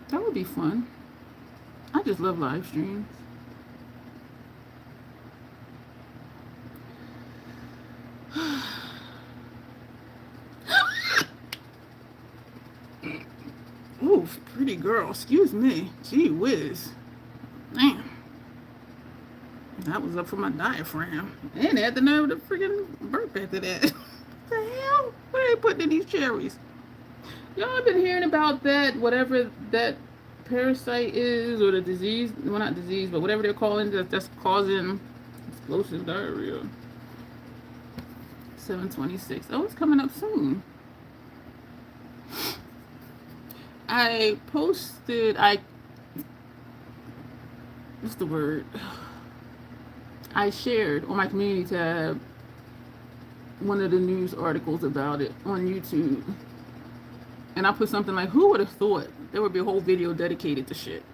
That would be fun. I just love live streams. Ooh, pretty girl. Excuse me. Gee whiz. Damn. That was up for my diaphragm. And they had the nerve to freaking burp after that. What the hell? What are they putting in these cherries? Y'all been hearing about that, whatever that parasite is, or the disease, well, not disease, but whatever they're calling it, that's causing explosive diarrhea. 7:26. Oh, it's coming up soon. I posted, what's the word? I shared on my community tab one of the news articles about it on YouTube. And I put something like, who would have thought there would be a whole video dedicated to shit?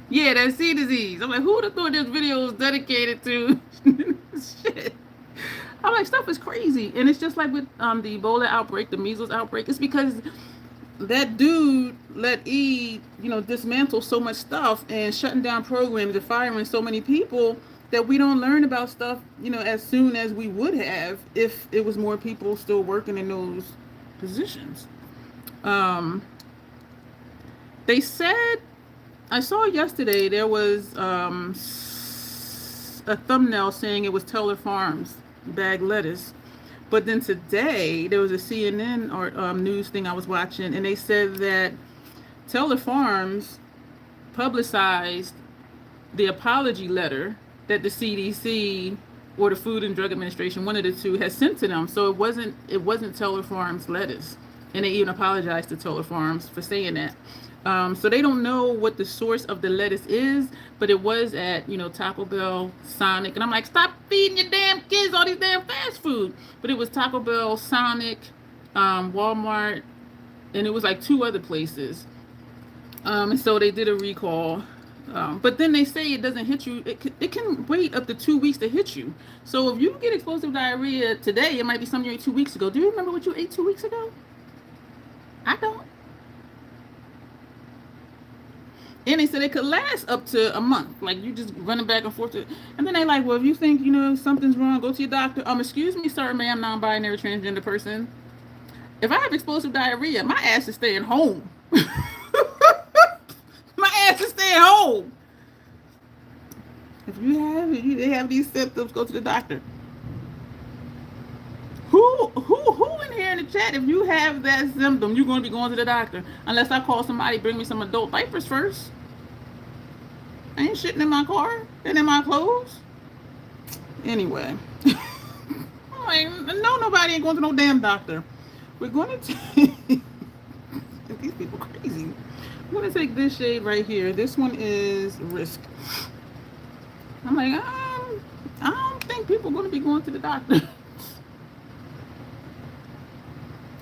Yeah, that C disease. I'm like, who would have thought this video was dedicated to shit? I'm like, stuff is crazy. And it's just like with the Ebola outbreak, the measles outbreak. It's because that dude let E, dismantle so much stuff and shutting down programs and firing so many people that we don't learn about stuff, as soon as we would have if it was more people still working in those positions. They said, I saw yesterday there was a thumbnail saying it was Teller Farms bag lettuce. But then today, there was a CNN or news thing I was watching, and they said that Teller Farms publicized the apology letter that the CDC or the Food and Drug Administration, one of the two, has sent to them. So it wasn't Teller Farms lettuce, and they even apologized to Teller Farms for saying that. So they don't know what the source of the lettuce is, but it was at, Taco Bell, Sonic. And I'm like, stop feeding your damn kids all these damn fast food. But it was Taco Bell, Sonic, Walmart, and it was like 2 other places. And so they did a recall. But then they say it doesn't hit you. It can wait up to 2 weeks to hit you. So if you get explosive diarrhea today, it might be something you ate 2 weeks ago. Do you remember what you ate 2 weeks ago? I don't. And they said it could last up to a month. Like, you just running back and forth. And then they like, well, if you think, something's wrong, go to your doctor. Excuse me, sir, ma'am, non-binary transgender person. If I have explosive diarrhea, my ass is staying home. My ass is staying home. If they have these symptoms, go to the doctor. Who in here in the chat, if you have that symptom, you're going to be going to the doctor. Unless I call somebody, bring me some adult diapers first. I ain't shitting in my car and in my clothes. Anyway. I'm like, no, nobody ain't going to no damn doctor. We're going to take... These people crazy. I'm going to take this shade right here. This one is Risk. I'm like, I don't think people are going to be going to the doctor.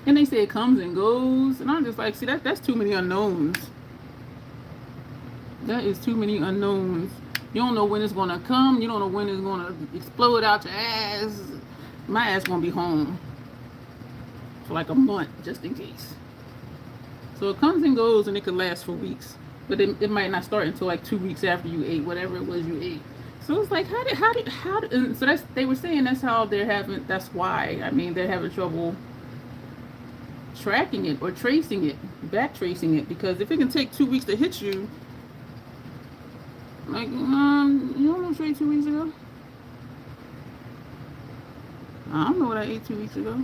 And they say it comes and goes. And I'm just like, see, that's too many unknowns. That is too many unknowns. You don't know when it's going to come. You don't know when it's going to explode out your ass. My ass going to be home for like a month, just in case. So it comes and goes, and it could last for weeks. But it might not start until like 2 weeks after you ate whatever it was you ate. So it's like, how did, and so they were saying that's why, they're having trouble tracking it or tracing it, back tracing it, because if it can take 2 weeks to hit you, like, you don't know what you ate 2 weeks ago? I don't know what I ate 2 weeks ago.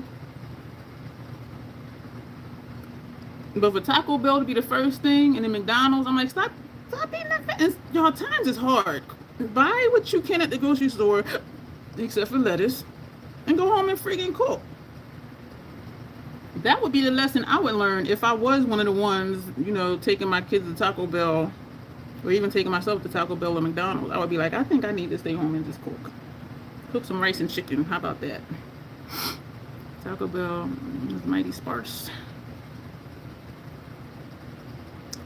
But for Taco Bell to be the first thing, and then McDonald's, I'm like, stop eating that fast. Y'all, times is hard. Buy what you can at the grocery store, except for lettuce, and go home and freaking cook. That would be the lesson I would learn if I was one of the ones, you know, taking my kids to Taco Bell or even taking myself to Taco Bell or McDonald's. I would be like, I think I need to stay home and just cook some rice and chicken. How about that? Taco Bell is mighty sparse.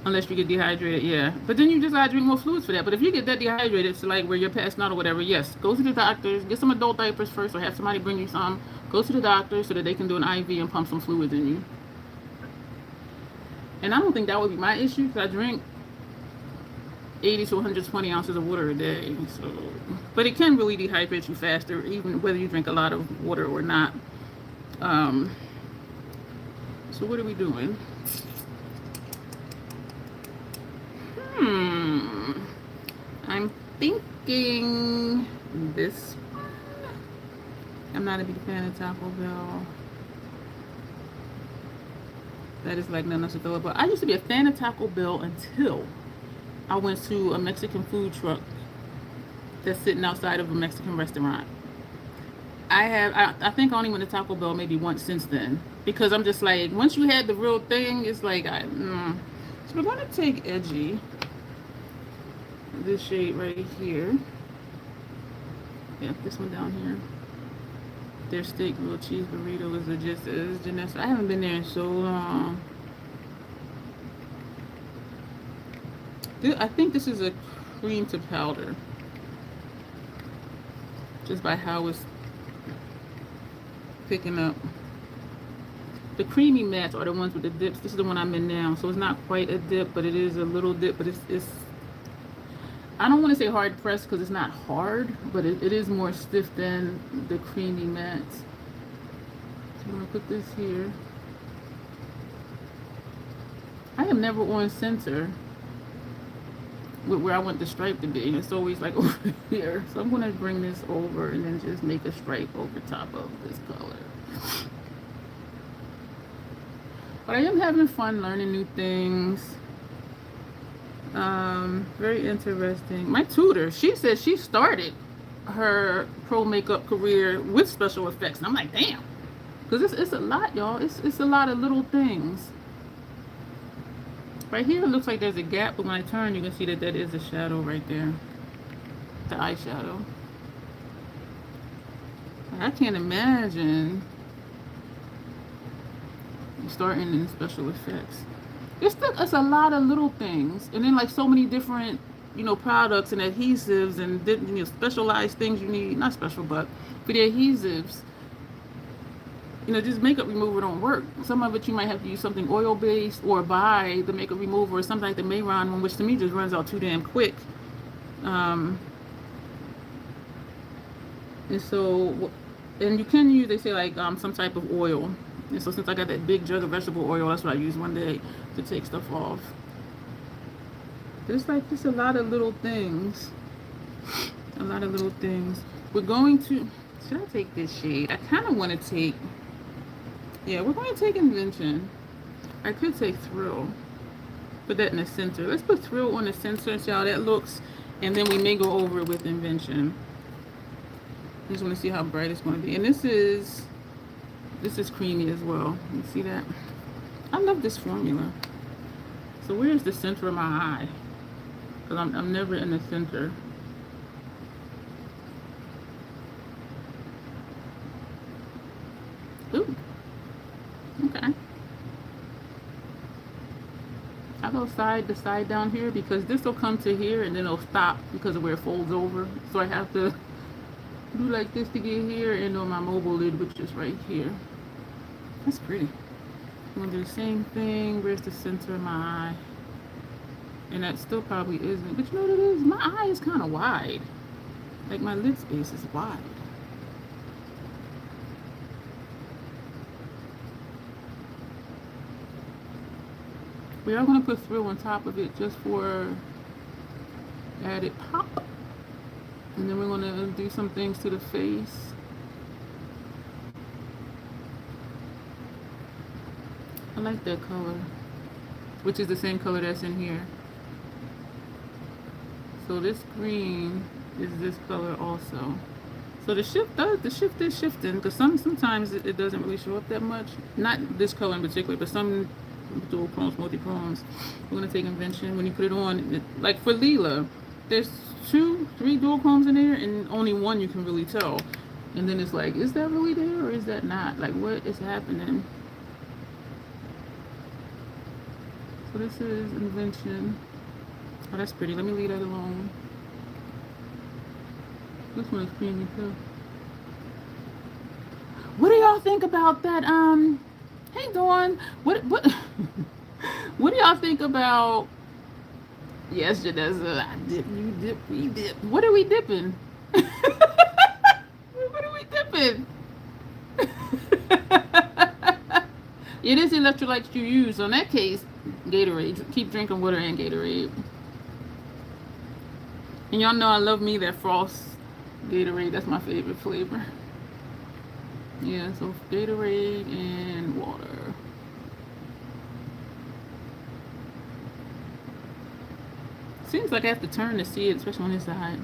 Unless you get dehydrated, yeah. But then you just gotta drink more fluids for that. But if you get that dehydrated, so like where you're passing out or whatever, yes, go to the doctors, get some adult diapers first, or have somebody bring you some. Go to the doctor so that they can do an IV and pump some fluids in you. And I don't think that would be my issue because I drink 80 to 120 ounces of water a day. So, but it can really dehydrate you faster, even whether you drink a lot of water or not. So what are we doing? I'm thinking this one. I'm not a big fan of Taco Bell. That is like nothing else to throw up. But I used to be a fan of Taco Bell until I went to a Mexican food truck that's sitting outside of a Mexican restaurant. I think I only went to Taco Bell maybe once since then. Because I'm just like, once you had the real thing, it's like, So we're going to take Edgy. This shade right here. Yeah, this one down here. Their steak grilled cheese burritos are just as Janessa. I haven't been there in so long. I think this is a cream to powder. Just by how it's picking up. The creamy mats are the ones with the dips. This is the one I'm in now. So it's not quite a dip, but it is a little dip. But it's I don't want to say hard pressed because it's not hard, but it is more stiff than the creamy mats. So I'm going to put this here. I am never on center with where I want the stripe to be. It's always like over here. So I'm going to bring this over and then just make a stripe over top of this color. But I am having fun learning new things. Very interesting. My tutor, she said she started her pro makeup career with special effects. And I'm like, damn. Because it's a lot, y'all. It's a lot of little things. Right here, it looks like there's a gap. But when I turn, you can see that that is a shadow right there. The eyeshadow. I can't imagine starting in special effects. It's a lot of little things, and then like so many different, you know, products and adhesives and you know, specialized things you need. Not special, but for the adhesives, you know, just makeup remover don't work. Some of it you might have to use something oil based or buy the makeup remover or something like the Mayron one, which to me just runs out too damn quick. And so, and you can use, they say like some type of oil. And so since I got that big jug of vegetable oil, that's what I use one day to take stuff off. There's like just a lot of little things. A lot of little things. We're going to, should I take this shade? I kind of want to take, yeah, we're going to take Invention. I could take Thrill. Put that in the center. Let's put Thrill on the center and see how that looks. And then we may go over it with Invention. I just want to see how bright it's going to be. And this is creamy as well. You see that? I love this formula. So where's the center of my eye? Because I'm never in the center. Ooh. Okay. I go side to side down here because this will come to here and then it'll stop because of where it folds over. So I have to do like this to get here and on my mobile lid, which is right here. That's pretty. I'm gonna do the same thing. Where's the center of my eye? And that still probably isn't. But you know what it is? My eye is kind of wide. Like my lid space is wide. We are gonna put Thrill on top of it just for added pop. And then we're gonna do some things to the face. I like that color, which is the same color that's in here. So this green is this color also. So the shift is shifting because sometimes it doesn't really show up that much. Not this color in particular, but some dual chromes, multi chromes. We're gonna take invention when you put it on. Like for Leela, there's 3 dual chromes in there, and only one you can really tell. And then it's like, is that really there or is that not? Like, what is happening? So this is invention. Oh, that's pretty. Let me leave that alone. This one is creamy too. What do y'all think about that? Hey Dawn, what what do y'all think about? Yes, Janessa, I dip, you dip, we dip. What are we dipping? What are we dipping? It is electrolytes you use. So in that case, Gatorade. Keep drinking water and Gatorade. And y'all know I love me that Frost Gatorade. That's my favorite flavor. Yeah, so Gatorade and water. Seems like I have to turn to see it, especially on this side.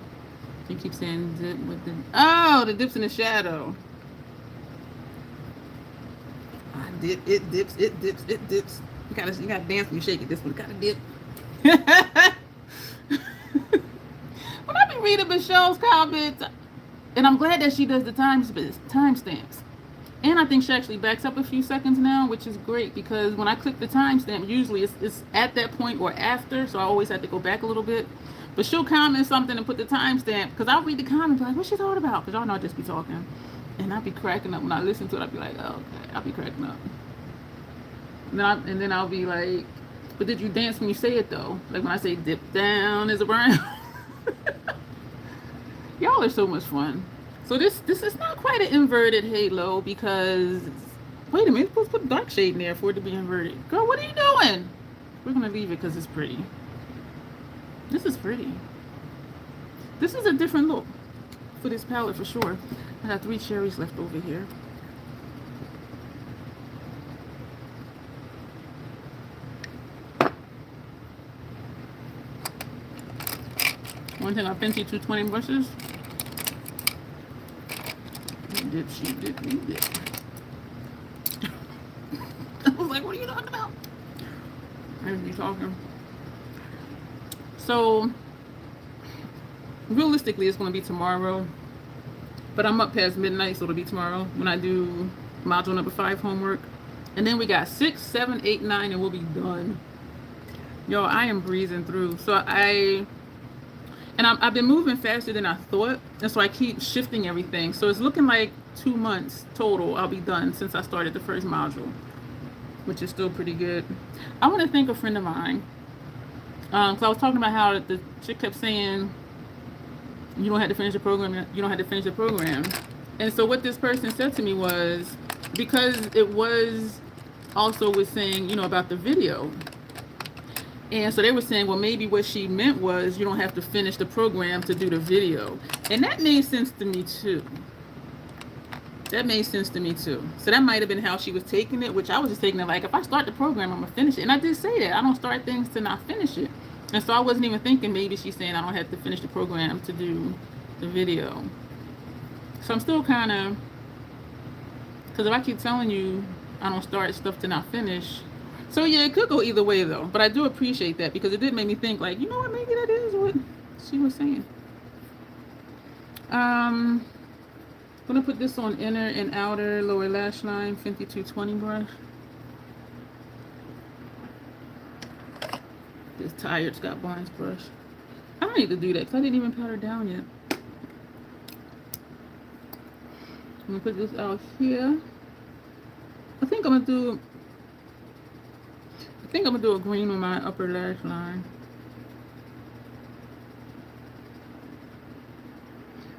You keep saying dip with the... Oh, the dip's in the shadow. I dip, it dips, it dips, it dips. You gotta dance when you shake it. This one gotta dip. When I be reading Michelle's comments, and I'm glad that she does the timestamps. And I think she actually backs up a few seconds now, which is great because when I click the timestamp, usually it's at that point or after, so I always have to go back a little bit. But she'll comment something and put the timestamp, because I'll read the comments like, what's she talking about? Because y'all know I just be talking. And I'll be cracking up when I listen to it. I'll be like, oh, okay, I'll be cracking up. And then I'll be like, but did you dance when you say it though? Like when I say dip down is a brown. Y'all are so much fun. So this is not quite an inverted halo because, wait a minute, let's put dark shade in there for it to be inverted. Girl, what are you doing? We're gonna leave it because it's pretty. This is pretty. This is a different look for this palette for sure. I got 3 cherries left over here. One thing, I fancy 220 brushes. Dip, she dip, we dip. I was like, what are you talking about? I was talking. So, realistically, it's going to be tomorrow. But I'm up past midnight, so it'll be tomorrow when I do module number 5 homework. And then we got 6, 7, 8, 9, and we'll be done. Yo, I am breezing through. So I've been moving faster than I thought, and so I keep shifting everything. So it's looking like 2 months total I'll be done since I started the first module, which is still pretty good. I want to thank a friend of mine. So I was talking about how the chick kept saying, you don't have to finish the program, you don't have to finish the program. And so what this person said to me was, because it was also was saying, you know, about the video. And so they were saying, well, maybe what she meant was you don't have to finish the program to do the video. And that made sense to me too. That made sense to me too. So that might have been how she was taking it, which I was just taking it like, if I start the program, I'm gonna finish it. And I did say that. I don't start things to not finish it. And so I wasn't even thinking maybe she's saying I don't have to finish the program to do the video. So I'm still kind of, because if I keep telling you I don't start stuff to not finish. So yeah, it could go either way though. But I do appreciate that because it did make me think like, you know what, maybe that is what she was saying. I'm gonna put this on inner and outer lower lash line, 5220 brush. This tired Scott Barnes brush. I don't need to do that because I didn't even powder down yet. I'm gonna put this out here. I think I'm gonna do a green on my upper lash line.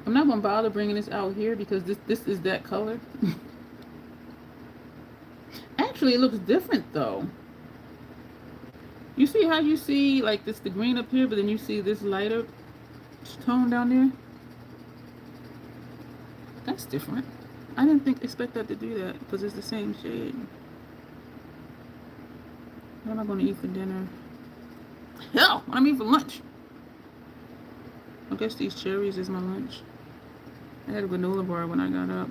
I'm not gonna bother bringing this out here because this is that color. Actually, it looks different though. You see how you see like this the green up here, but then you see this lighter tone down there? That's different. I didn't expect that to do that because it's the same shade. What am I going to eat for dinner? Hell, what am I eating for lunch? I guess these cherries is my lunch. I had a granola bar when I got up.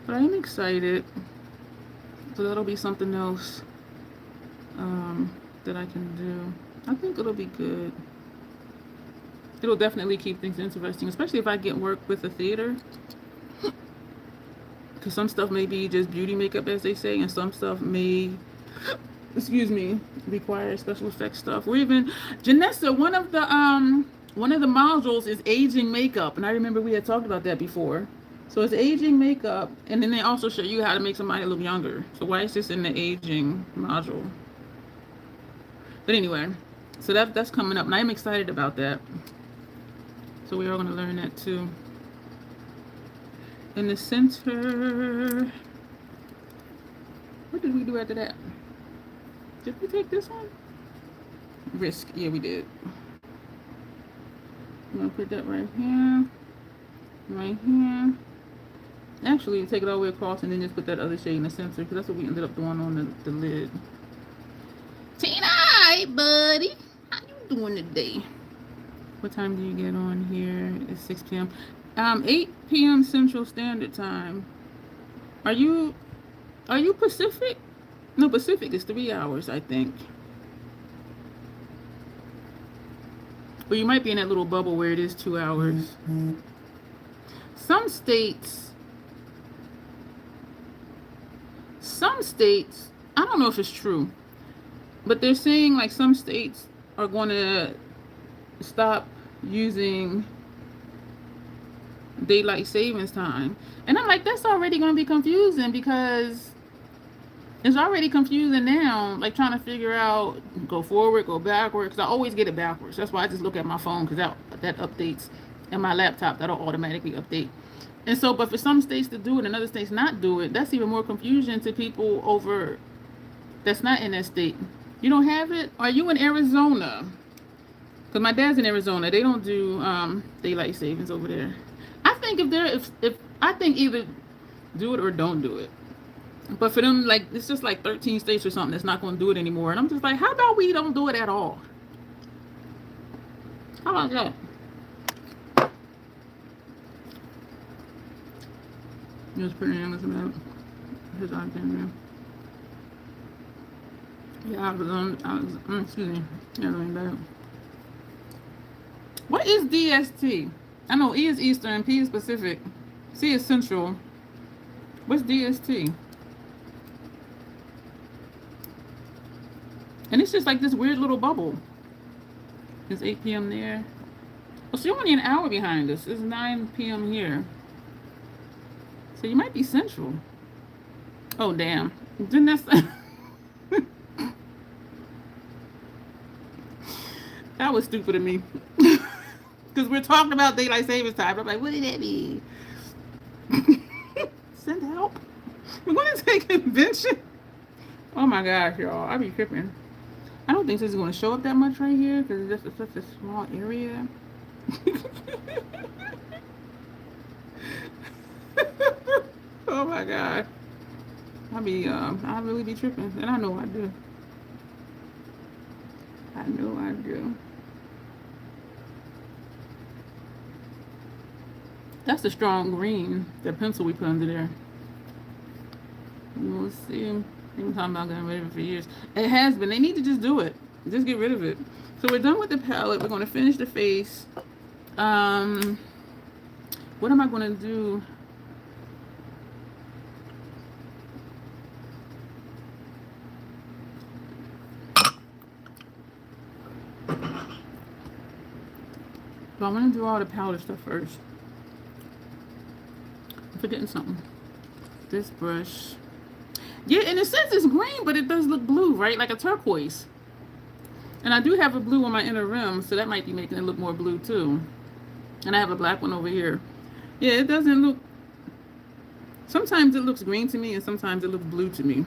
But I'm excited. So that'll be something else that I can do. I think it'll be good. It'll definitely keep things interesting, especially if I get work with the theater. Because some stuff may be just beauty makeup, as they say, and some stuff may, excuse me, require special effects stuff. Or even Janessa, one of the modules is aging makeup, and I remember we had talked about that before. So it's aging makeup, and then they also show you how to make somebody look younger. So why is this in the aging module? But anyway, so that's coming up, and I'm excited about that. So we are going to learn that too. In the center, what did we do after that? Did we take this one? Risk, yeah, we did. I'm going to put that right here, right here. Actually, take it all the way across and then just put that other shade in the center, because that's what we ended up doing on the lid. Tina, hey buddy, how you doing today? What time do you get on here? It's 6 p.m. 8 p.m. Central Standard Time. Are you Pacific? No, Pacific is 3 hours, I think. Or you might be in that little bubble where it is 2 hours. Some states, I don't know if it's true, but they're saying like some states are going to stop using daylight savings time. And I'm like, that's already going to be confusing, because it's already confusing now, like trying to figure out, go forward, go backwards. I always get it backwards. That's why I just look at my phone, because that updates, and my laptop, that'll automatically update. And so, but for some states to do it and other states not do it, that's even more confusion to people over that's not in that state. You don't have it? Are you in Arizona? Because my dad's in Arizona. They don't do daylight savings over there. I think if I think either do it or don't do it. But for them, like, it's just like 13 states or something that's not going to do it anymore. And I'm just like, how about we don't do it at all? How about that? Just putting in with his iPad. Yeah, excuse me. Yeah, really bad. What is DST? I know E is Eastern, P is Pacific, C is Central. What's DST? And it's just like this weird little bubble. It's 8 p.m. there. Oh, so you're only an hour behind us. It's 9 p.m. here. So you might be Central. Oh, damn. Didn't that... That was stupid of me. Because we're talking about daylight savings time. I'm like, what did that mean? Send help. We're going to take convention. Oh my gosh, y'all. I be tripping. I don't think this is going to show up that much right here, because it's just such a small area. Oh my god. I really be tripping. And I know I do. I know I do. That's the strong green, the pencil we put under there. We'll see. They've been talking about getting rid of it for years. It has been. They need to just do it. Just get rid of it. So we're done with the palette. We're going to finish the face. What am I going to do? So I'm going to do all the powder stuff first. I'm forgetting something. This brush. Yeah, and it says it's green, but it does look blue, right? Like a turquoise. And I do have a blue on my inner rim, so that might be making it look more blue too. And I have a black one over here. Yeah, it doesn't look... Sometimes it looks green to me, and sometimes it looks blue to me.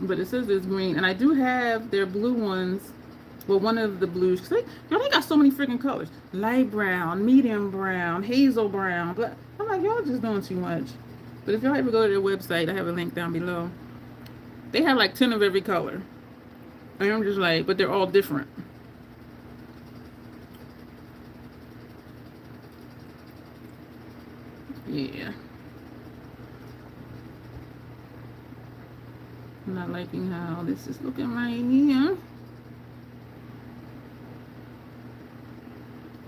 But it says it's green. And I do have their blue ones. Well, one of the blues. Cause they got so many freaking colors. Light brown, medium brown, hazel brown. But I'm like, y'all just doing too much. But if y'all ever go to their website, I have a link down below. They have like 10 of every color. And I'm just like, but they're all different. Yeah. I'm not liking how this is looking right here.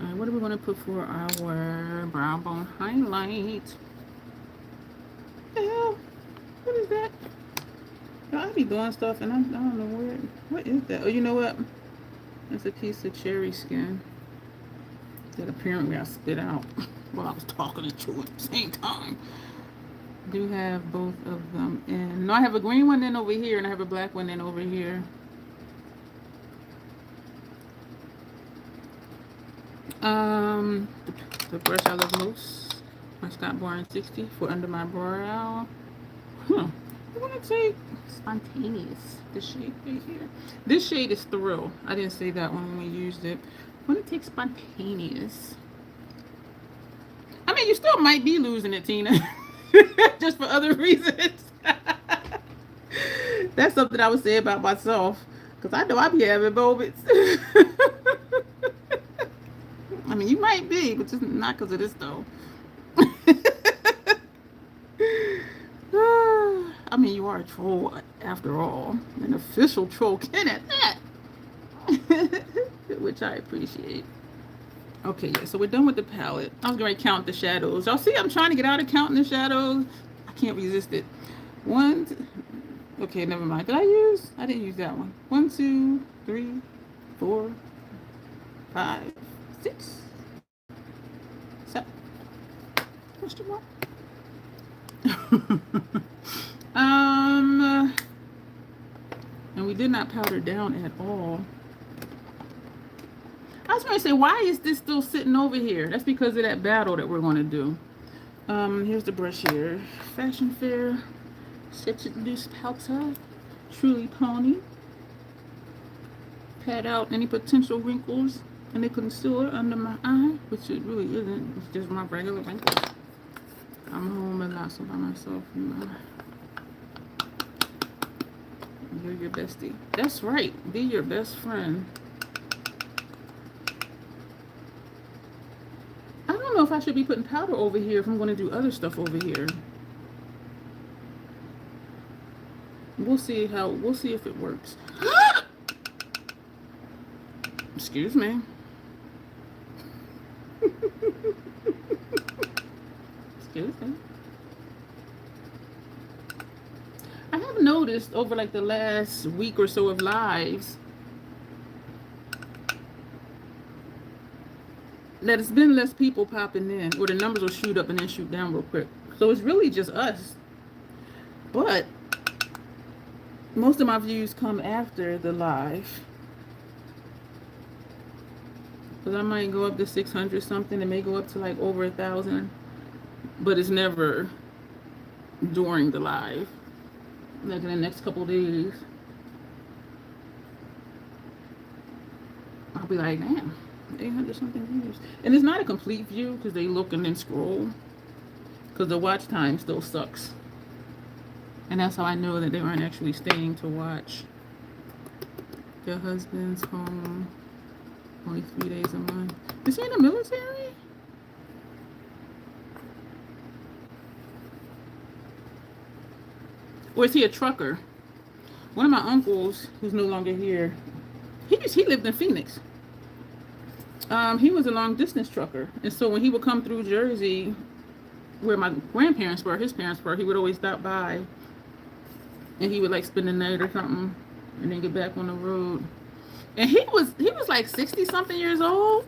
Alright, what are we going to put for our brow bone highlight? What the hell? What is that? I be doing stuff and I don't know where. What is that? Oh, you know what? That's a piece of cherry skin that apparently I spit out while I was talking and chewing at the same time. I do have both of them in. No, I have a green one in over here and I have a black one in over here. The brush I love most, my Scott Bourne 60 for under my brow. I want to take Spontaneous, this shade right here. This shade is Thrill. I didn't say that one when we used it. I want to take Spontaneous. I mean, you still might be losing it, Tina. Just for other reasons. That's something I would say about myself. Because I know I be having moments. I mean, you might be, but just not because of this, though. I mean, you are a troll, after all. An official troll kin at that. Which I appreciate. Okay, yeah, so we're done with the palette. I was going to count the shadows. Y'all see, I'm trying to get out of counting the shadows. I can't resist it. Okay, never mind. I didn't use that one. 1, 2, 3, 4, 5, 6, 7. Question mark? And we did not powder down at all. I was going to say, why is this still sitting over here? That's because of that battle that we're going to do. Here's the brush here. Fashion Fair Set It Loose Powder. Truly Pony. Pat out any potential wrinkles and the concealer under my eye, which it really isn't. It's just my regular wrinkles. I'm home and lost by myself. You're your bestie. That's right. Be your best friend. I don't know if I should be putting powder over here if I'm going to do other stuff over here. We'll see if it works. Excuse me. Excuse me. I have noticed over like the last week or so of lives that it's been less people popping in, or the numbers will shoot up and then shoot down real quick. So it's really just us. But most of my views come after the live. Because I might go up to 600 something. It may go up to like over 1,000. But it's never during the live. Like in the next couple days, I'll be like, damn, 800 something views. And it's not a complete view because they look and then scroll. Because the watch time still sucks. And that's how I know that they weren't actually staying to watch. Their husband's home only 3 days a month. Is he in the military? Or is he a trucker? One of my uncles, who's no longer here, he lived in Phoenix. He was a long distance trucker. And so when he would come through Jersey, where my grandparents were, his parents were, he would always stop by. And he would like spend the night or something and then get back on the road. And he was like 60 something years old.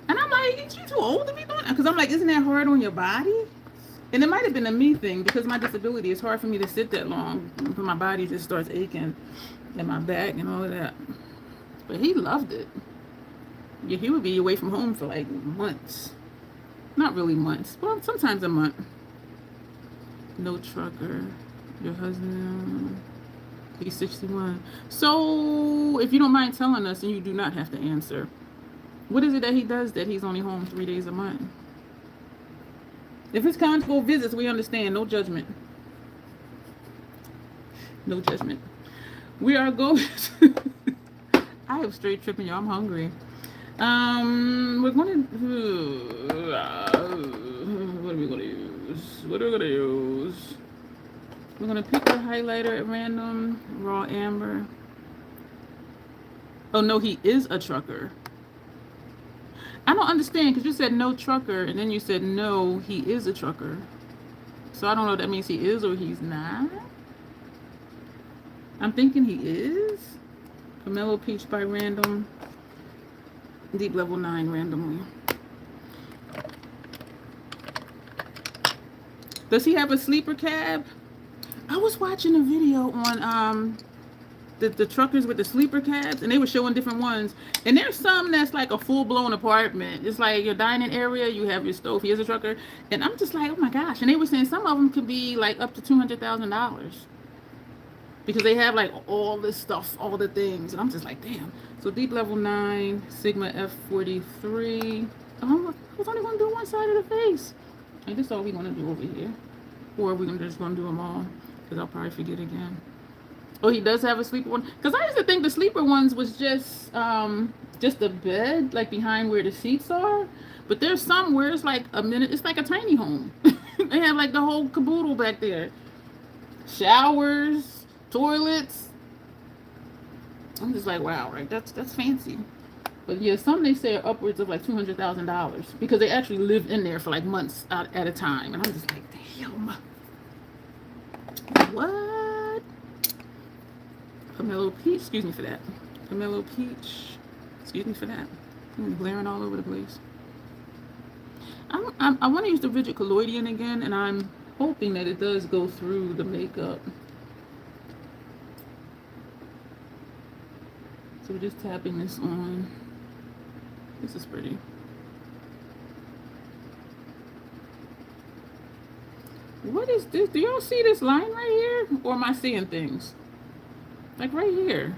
And I'm like, ain't you too old to be doing that? Because I'm like, isn't that hard on your body? And it might have been a me thing because my disability, it's hard for me to sit that long. My body just starts aching and my back and all of that. But he loved it. Yeah, he would be away from home for like months. Not really months, but sometimes a month. No trucker. Your husband, he's 61. So if you don't mind telling us, and you do not have to answer, what is it that he does that he's only home 3 days a month? If it's conjugal visits, we understand. No judgment. No judgment. We are going I am straight tripping, y'all. I'm hungry. We're going to What are we gonna use? What are we gonna use? We're gonna pick a highlighter at random. Raw amber. Oh no, he is a trucker. I don't understand because you said no trucker and then you said no, he is a trucker. So I don't know if that means he is or he's not. I'm thinking he is. Pomelo Peach by random. Deep level 9 randomly. Does he have a sleeper cab? I was watching a video on the truckers with the sleeper cabs, and they were showing different ones. And there's some that's like a full-blown apartment. It's like your dining area, you have your stove. He is a trucker. And I'm just like, oh my gosh. And they were saying some of them could be like up to $200,000 because they have like all this stuff, all the things. And I'm just like, damn. So deep level 9, Sigma F43. Oh, I was only going to do one side of the face. And this is all we're going to do over here. Or we're just going to do them all because I'll probably forget again. Oh, he does have a sleeper one. Because I used to think the sleeper ones was just a bed, like behind where the seats are. But there's some where it's like it's like a tiny home. They have like the whole caboodle back there. Showers, toilets. I'm just like, wow, right? That's fancy. But yeah, some they say are upwards of like $200,000 because they actually live in there for like months at a time. And I'm just like, damn. What? Pomelo Peach, excuse me for that. Pomelo Peach, excuse me for that. I'm glaring all over the place. I want to use the rigid colloidal again, and I'm hoping that it does go through the makeup. So we're just tapping this on. This is pretty. What is this? Do y'all see this line right here? Or am I seeing things? Like right here.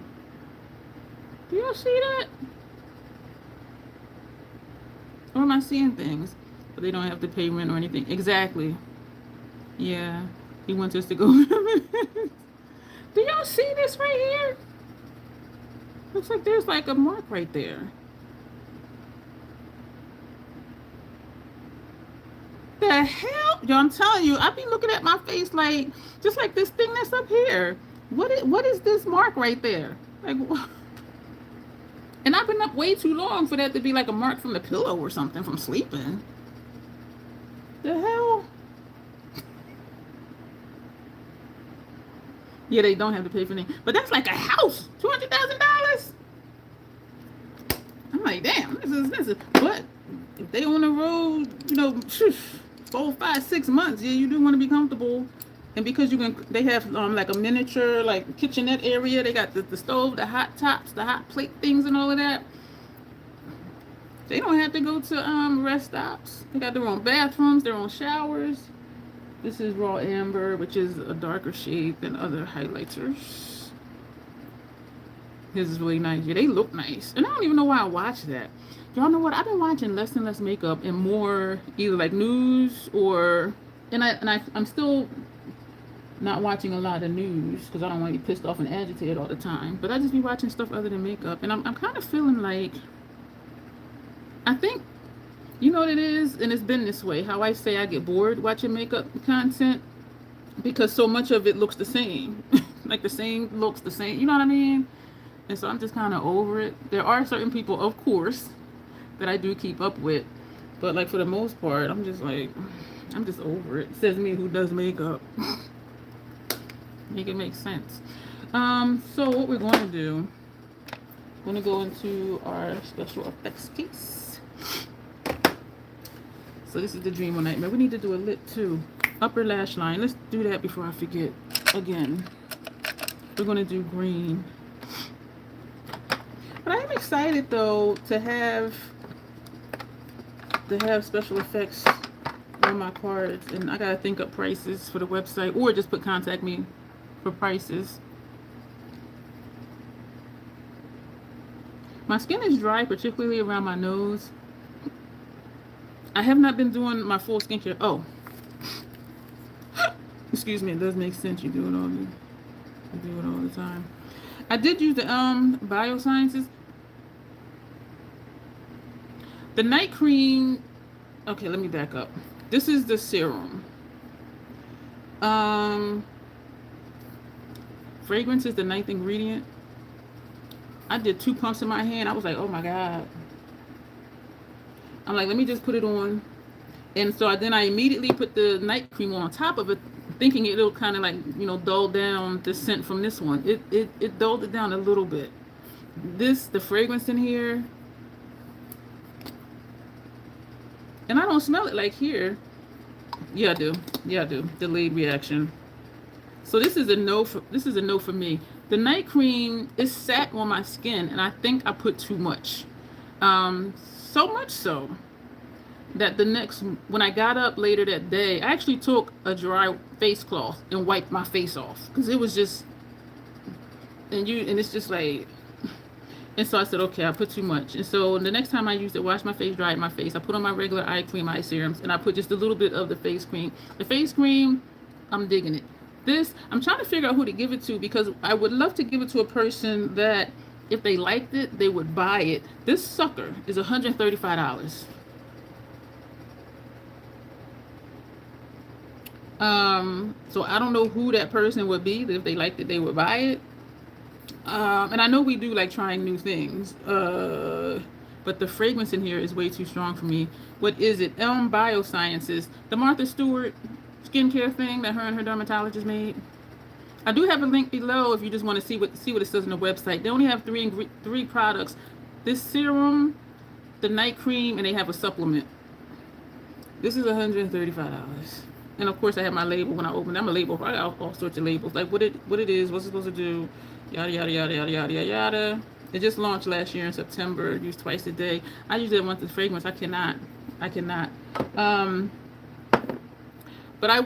Do y'all see that? Or am I seeing things? But they don't have to pay rent or anything. Exactly. Yeah. He wants us to go. Do y'all see this right here? Looks like there's like a mark right there. The hell? Yo, I'm telling you, I be looking at my face like, just like this thing that's up here. What is this mark right there? Like, and I've been up way too long for that to be like a mark from the pillow or something from sleeping. The hell? Yeah, they don't have to pay for anything. But that's like a house. $200,000? I'm like, damn, this is. But if they on the road, you know, 4, 5, 6 months, yeah, you do want to be comfortable. And because they have like a miniature like kitchenette area. They got the stove, the hot tops, the hot plate things, and all of that. They don't have to go to rest stops. They got their own bathrooms, their own showers. This is raw amber, which is a darker shade than other highlighters. This is really nice. Yeah, they look nice, and I don't even know why I watch that. Y'all know what? I've been watching less and less makeup and more either like news or, I'm still not watching a lot of news because I don't want to be pissed off and agitated all the time. But I just be watching stuff other than makeup, and I'm kind of feeling like, I think, you know what it is, and it's been this way. How I say I get bored watching makeup content because so much of it looks the same. Like the same looks the same. You know what I mean? And so I'm just kind of over it. There are certain people, of course, that I do keep up with, but like for the most part, I'm just over it. Says me who does makeup. Make it make sense. So what we're going to do, we're going to go into our special effects case. So this is the Dream or Nightmare. We need to do a lip too. Upper lash line. Let's do that before I forget again. We're going to do green. But I am excited though to have special effects on my cards, and I gotta think up prices for the website, or just put contact me for prices. My skin is dry, particularly around my nose. I have not been doing my full skincare. Oh, excuse me. It does make sense. You do it all the time. I did use the Biosciences. The night cream. Okay, let me back up. This is the serum. Fragrance is the 9th ingredient. I did 2 pumps in my hand. I was like, oh my God. I'm like, let me just put it on. And so then I immediately put the night cream on top of it, thinking it'll kind of like, you know, dull down the scent from this one. It dulled it down a little bit. The fragrance in here, and I don't smell it like here. Yeah, I do. Yeah, I do. Delayed reaction. So this is a no for me. The night cream is sat on my skin, and I think I put too much. So much so that when I got up later that day, I actually took a dry face cloth and wiped my face off because it was just, and it's just like, and so I said, okay, I put too much. And so the next time I used it, wash my face, dried my face. I put on my regular eye cream, eye serums, and I put just a little bit of the face cream. The face cream, I'm digging it. This, I'm trying to figure out who to give it to because I would love to give it to a person that if they liked it, they would buy it. This sucker is $135. So I don't know who that person would be, that if they liked it, they would buy it. And I know we do like trying new things, but the fragrance in here is way too strong for me. What is it? Biosciences, the Martha Stewart skincare thing that her and her dermatologist made. I do have a link below if you just want to see what it says on the website. They only have three products: this serum, the night cream, and they have a supplement. This is $135. And of course I have my label when I open it. I'm a label. I got all sorts of labels, like what it is, what's it supposed to do, yada yada yada yada yada yada. It just launched last year in September. Used twice a day. I usually want the fragrance. I cannot. But I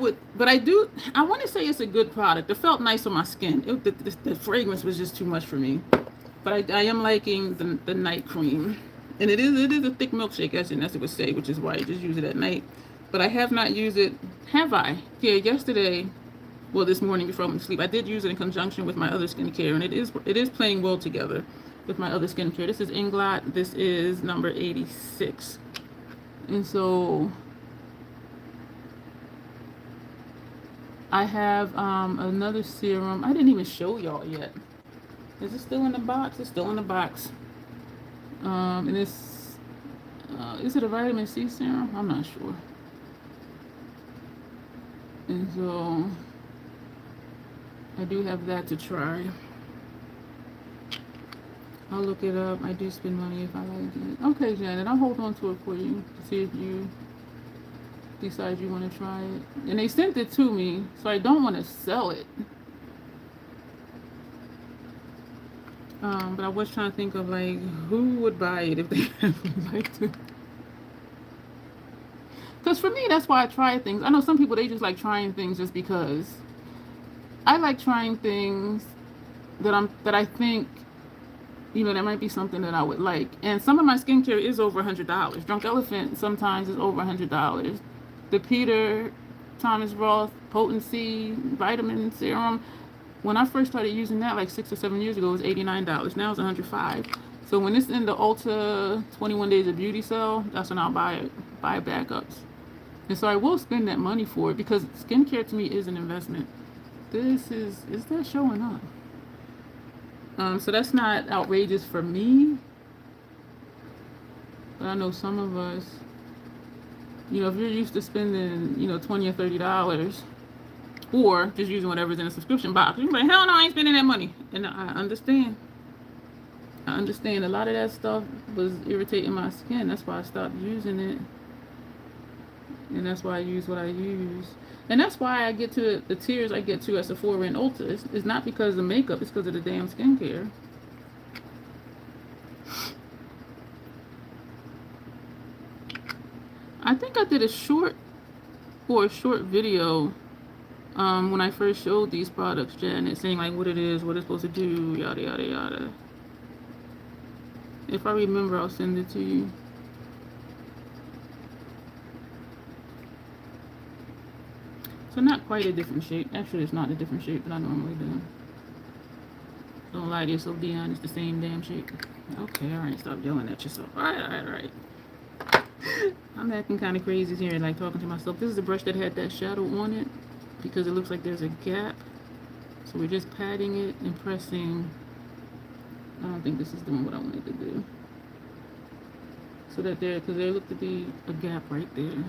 do. I want to say it's a good product. It felt nice on my skin. The fragrance was just too much for me. But I am liking the night cream, and it is a thick milkshake, as it would say, which is why I just use it at night. But I have not used it. Have I? Yeah, yesterday. Well, this morning before I went to sleep, I did use it in conjunction with my other skincare, and it is playing well together with my other skincare. This is Inglot. This is number 86, and so I have another serum. I didn't even show y'all yet. Is it still in the box? It's still in the box. And it's is it a vitamin C serum? I'm not sure. And so I do have that to try. I'll look it up. I do spend money if I like it. Okay, Janet, I'll hold on to it for you to see if you decide you want to try it. And they sent it to me, so I don't want to sell it. But I was trying to think of like who would buy it if they would like to. Because for me, that's why I try things. I know some people, they just like trying things just because. I like trying things that I think, you know, that might be something that I would like. And some of my skincare is over $100. Drunk Elephant sometimes is over $100. The Peter Thomas Roth Potency Vitamin Serum, when I first started using that like 6 or 7 years ago, it was $89. Now it's $105. So when it's in the Ulta 21 Days of Beauty sale, that's when I'll buy backups. And so I will spend that money for it because skincare to me is an investment. This is that showing up? So that's not outrageous for me. But I know some of us, you know, if you're used to spending, you know, $20 or $30, or just using whatever's in a subscription box, you're like, hell no, I ain't spending that money. And I understand. A lot of that stuff was irritating my skin. That's why I stopped using it. And that's why I use what I use. And that's why I get to the tiers I get to at Sephora and Ulta. It's not because of makeup, it's because of the damn skincare. I think I did a short video when I first showed these products, Janet, saying like what it is, what it's supposed to do, yada yada yada. If I remember, I'll send it to you. So not quite a different shape. Actually, it's not a different shape that I normally do. Don't lie to yourself, Dion. It's the same damn shape. Okay, all right. Stop yelling at yourself. All right. I'm acting kind of crazy here, like talking to myself. This is the brush that had that shadow on it because it looks like there's a gap. So we're just patting it and pressing. I don't think this is doing what I wanted to do. So that because there looked to be a gap right there.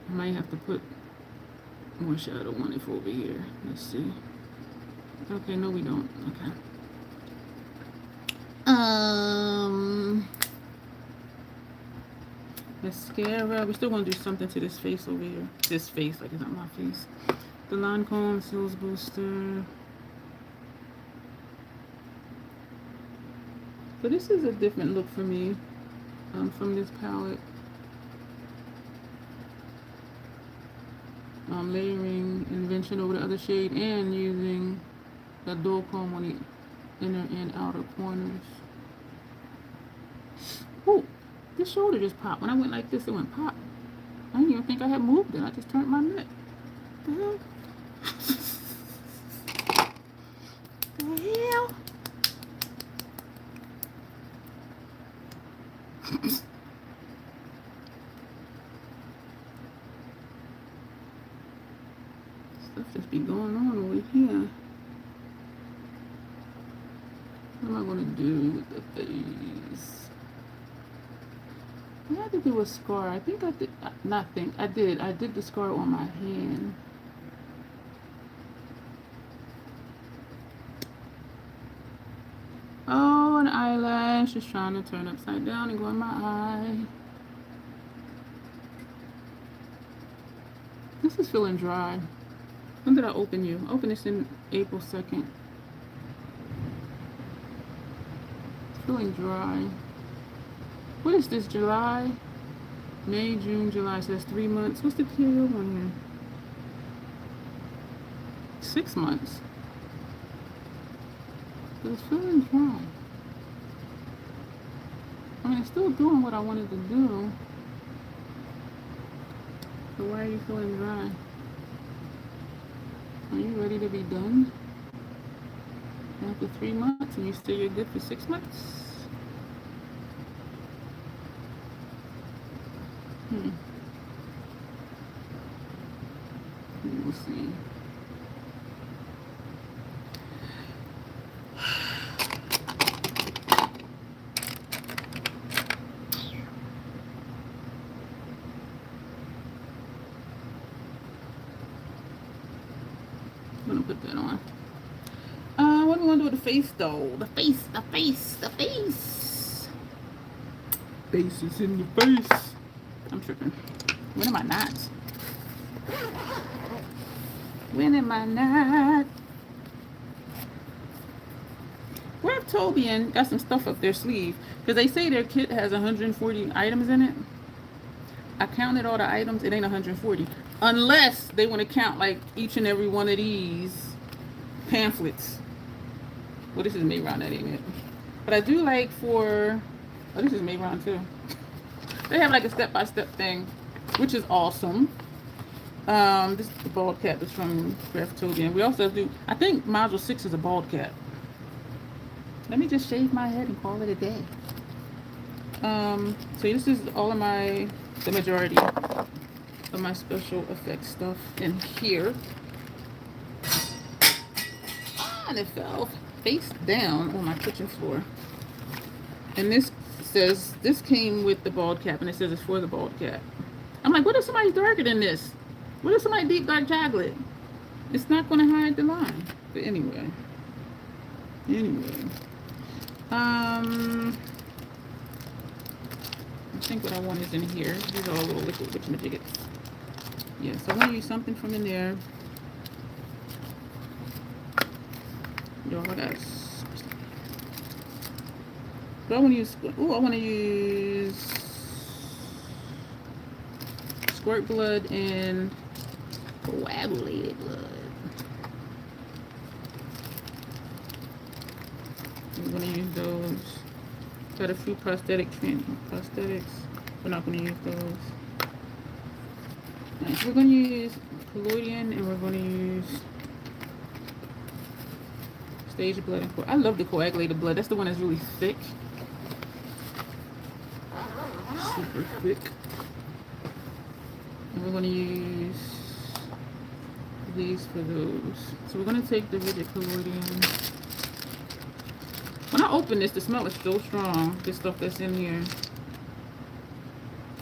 I might have to put more shadow on it for over here. Let's see. Okay, no we don't. Okay. Mascara. We're still gonna do something to this face over here. This face, like it's not my face. The Lancome Seals Booster. So this is a different look for me from this palette. Layering Invention over the other shade and using the dual comb on the inner and outer corners. Ooh, this shoulder just popped. When I went like this, it went pop. I didn't even think I had moved it. I just turned my neck. The hell? The hell? Stuff just be going on over here. What am I gonna do with the face? I had to do a scar. I think I did. I did the scar on my hand. Oh, an eyelash is trying to turn upside down and go in my eye. This is feeling dry. When did I open you? I opened this in April 2nd. It's feeling dry. What is this? July? May, June, July. So that's 3 months. What's the PAO on here? 6 months. But it's feeling dry. I mean, it's still doing what I wanted to do. So why are you feeling dry? Are you ready to be done? After 3 months and you still you're good for 6 months? We'll see. I'm gonna put that on. What do we want to do with the face though? The face. Face is in the face. I'm tripping. When am I not? When am I not? Tobian got some stuff up their sleeve because they say their kit has 140 items in it. I counted all the items. It ain't 140 unless they want to count like each and every one of these pamphlets. Well, this is Mayron, that ain't it. But I do like for, oh, this is Mayron too. They have like a step-by-step thing, which is awesome. This is the bald cap. It's from Tobian. We also do, I think module 6 is a bald cap. Let me just shave my head and call it a day. So this is all of the majority of my special effects stuff in here. And it fell face down on my kitchen floor. And this says, this came with the bald cap, and it says it's for the bald cap. I'm like, what if somebody's darker than this? What if somebody deep dark chocolate? It's not going to hide the line. But anyway. I think what I want is in here. These are all little liquid witchamajiggets. Yeah, so I want to use something from in there. Y'all, that's. But I want to use. Oh, I want to use squirt blood and coagulated blood. I'm going to use those. Got a few prosthetics. We're not going to use those. Nice. We're going to use colloidal and we're going to use stage blood. I love the coagulated blood. That's the one that's really thick. super thick. And we're going to use these for those. So we're going to take the rigid colloidal. When I open this, the smell is so strong. This stuff that's in here.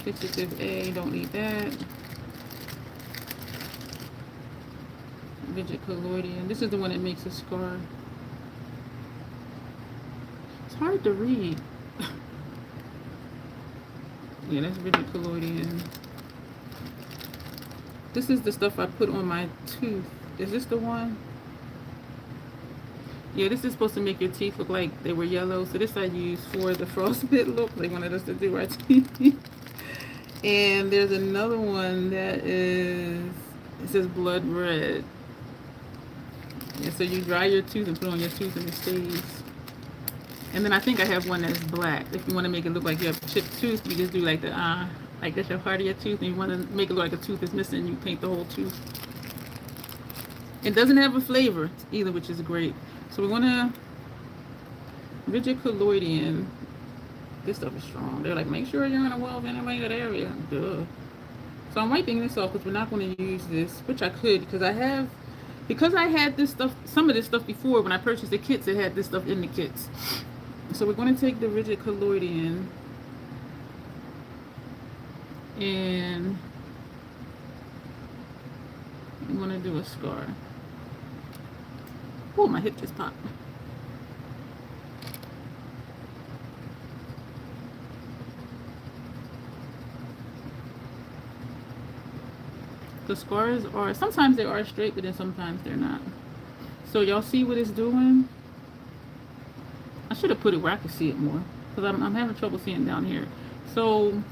Fixative A, don't need that. Rigid colloidal. This is the one that makes a scar. It's hard to read. Yeah, that's rigid colloidal. This is the stuff I put on my tooth. Is this the one? Yeah, this is supposed to make your teeth look like they were yellow. So this I use for the frostbite look. They wanted us to do our teeth. And there's another one that is, it says blood red. Yeah, so you dry your tooth and put it on your tooth and it stays. And then I think I have one that's black. If you want to make it look like you have a chipped tooth, you just do like the like that's your part of your tooth, and you want to make it look like a tooth is missing, you paint the whole tooth. It doesn't have a flavor either, which is great. So we want to rigid colloidal. This stuff is strong. They're like, make sure you're in a well-ventilated area. Duh. So I'm wiping this off because we're not going to use this, which I could because I had this stuff, some of this stuff before when I purchased the kits. It had this stuff in the kits. So we're going to take the rigid colloidal and I'm going to do a scar. Oh, my hip just popped. The scars are, sometimes they are straight, but then sometimes they're not. So y'all see what it's doing? I should have put it where I could see it more because I'm having trouble seeing down here. So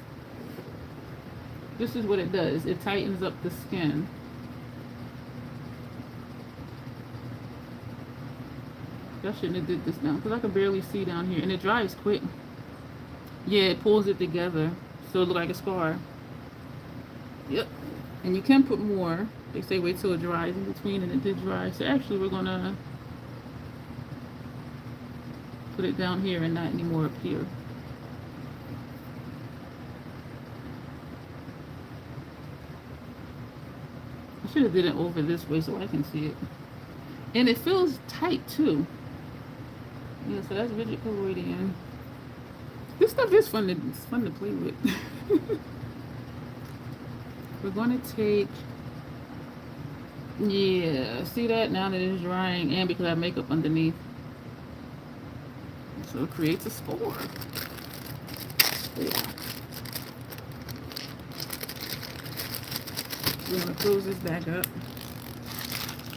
this is what it does. It tightens up the skin. I shouldn't have did this down because I can barely see down here, and it dries quick. Yeah, it pulls it together so it looks like a scar. Yep. And you can put more. They say wait till it dries in between, and it did dry. So actually we're gonna put it down here and not anymore up here. I should have did it over this way so I can see it. And it feels tight too. Yeah, so that's rigid colloidal. This stuff is fun to play with. We're going to take, yeah, see that now that it's drying, and because I have makeup underneath. So it creates a spore. Yeah. We're going to close this back up.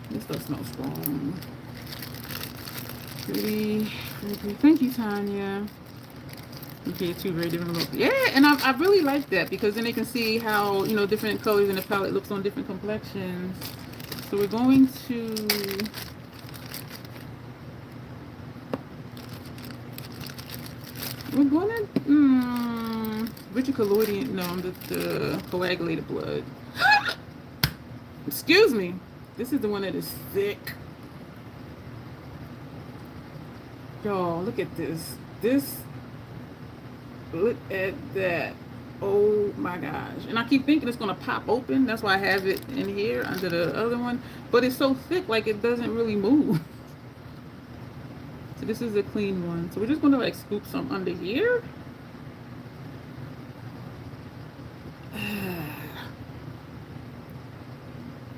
This stuff smells strong. Pretty, pretty. Thank you, Tanya. Okay, two very different looks. Yeah, and I really like that because then they can see how, you know, different colors in the palette looks on different complexions. So we're going to rigid colloidal, no, the coagulated blood. Excuse me. This is the one that is thick. Y'all, look at this. Look at that. Oh my gosh. And I keep thinking it's going to pop open. That's why I have it in here under the other one. But it's so thick, like it doesn't really move. So this is a clean one. So we're just going to like scoop some under here.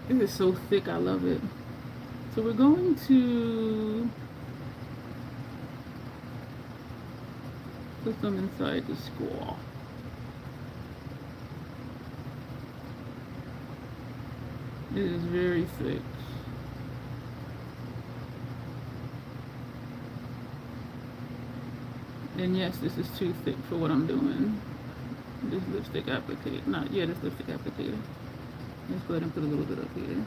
This is so thick. I love it. So we're going to put them inside the squall. It is very thick. And yes, this is too thick for what I'm doing. This lipstick applicator. Not yet, this lipstick applicator. Let's go ahead and put a little bit up here.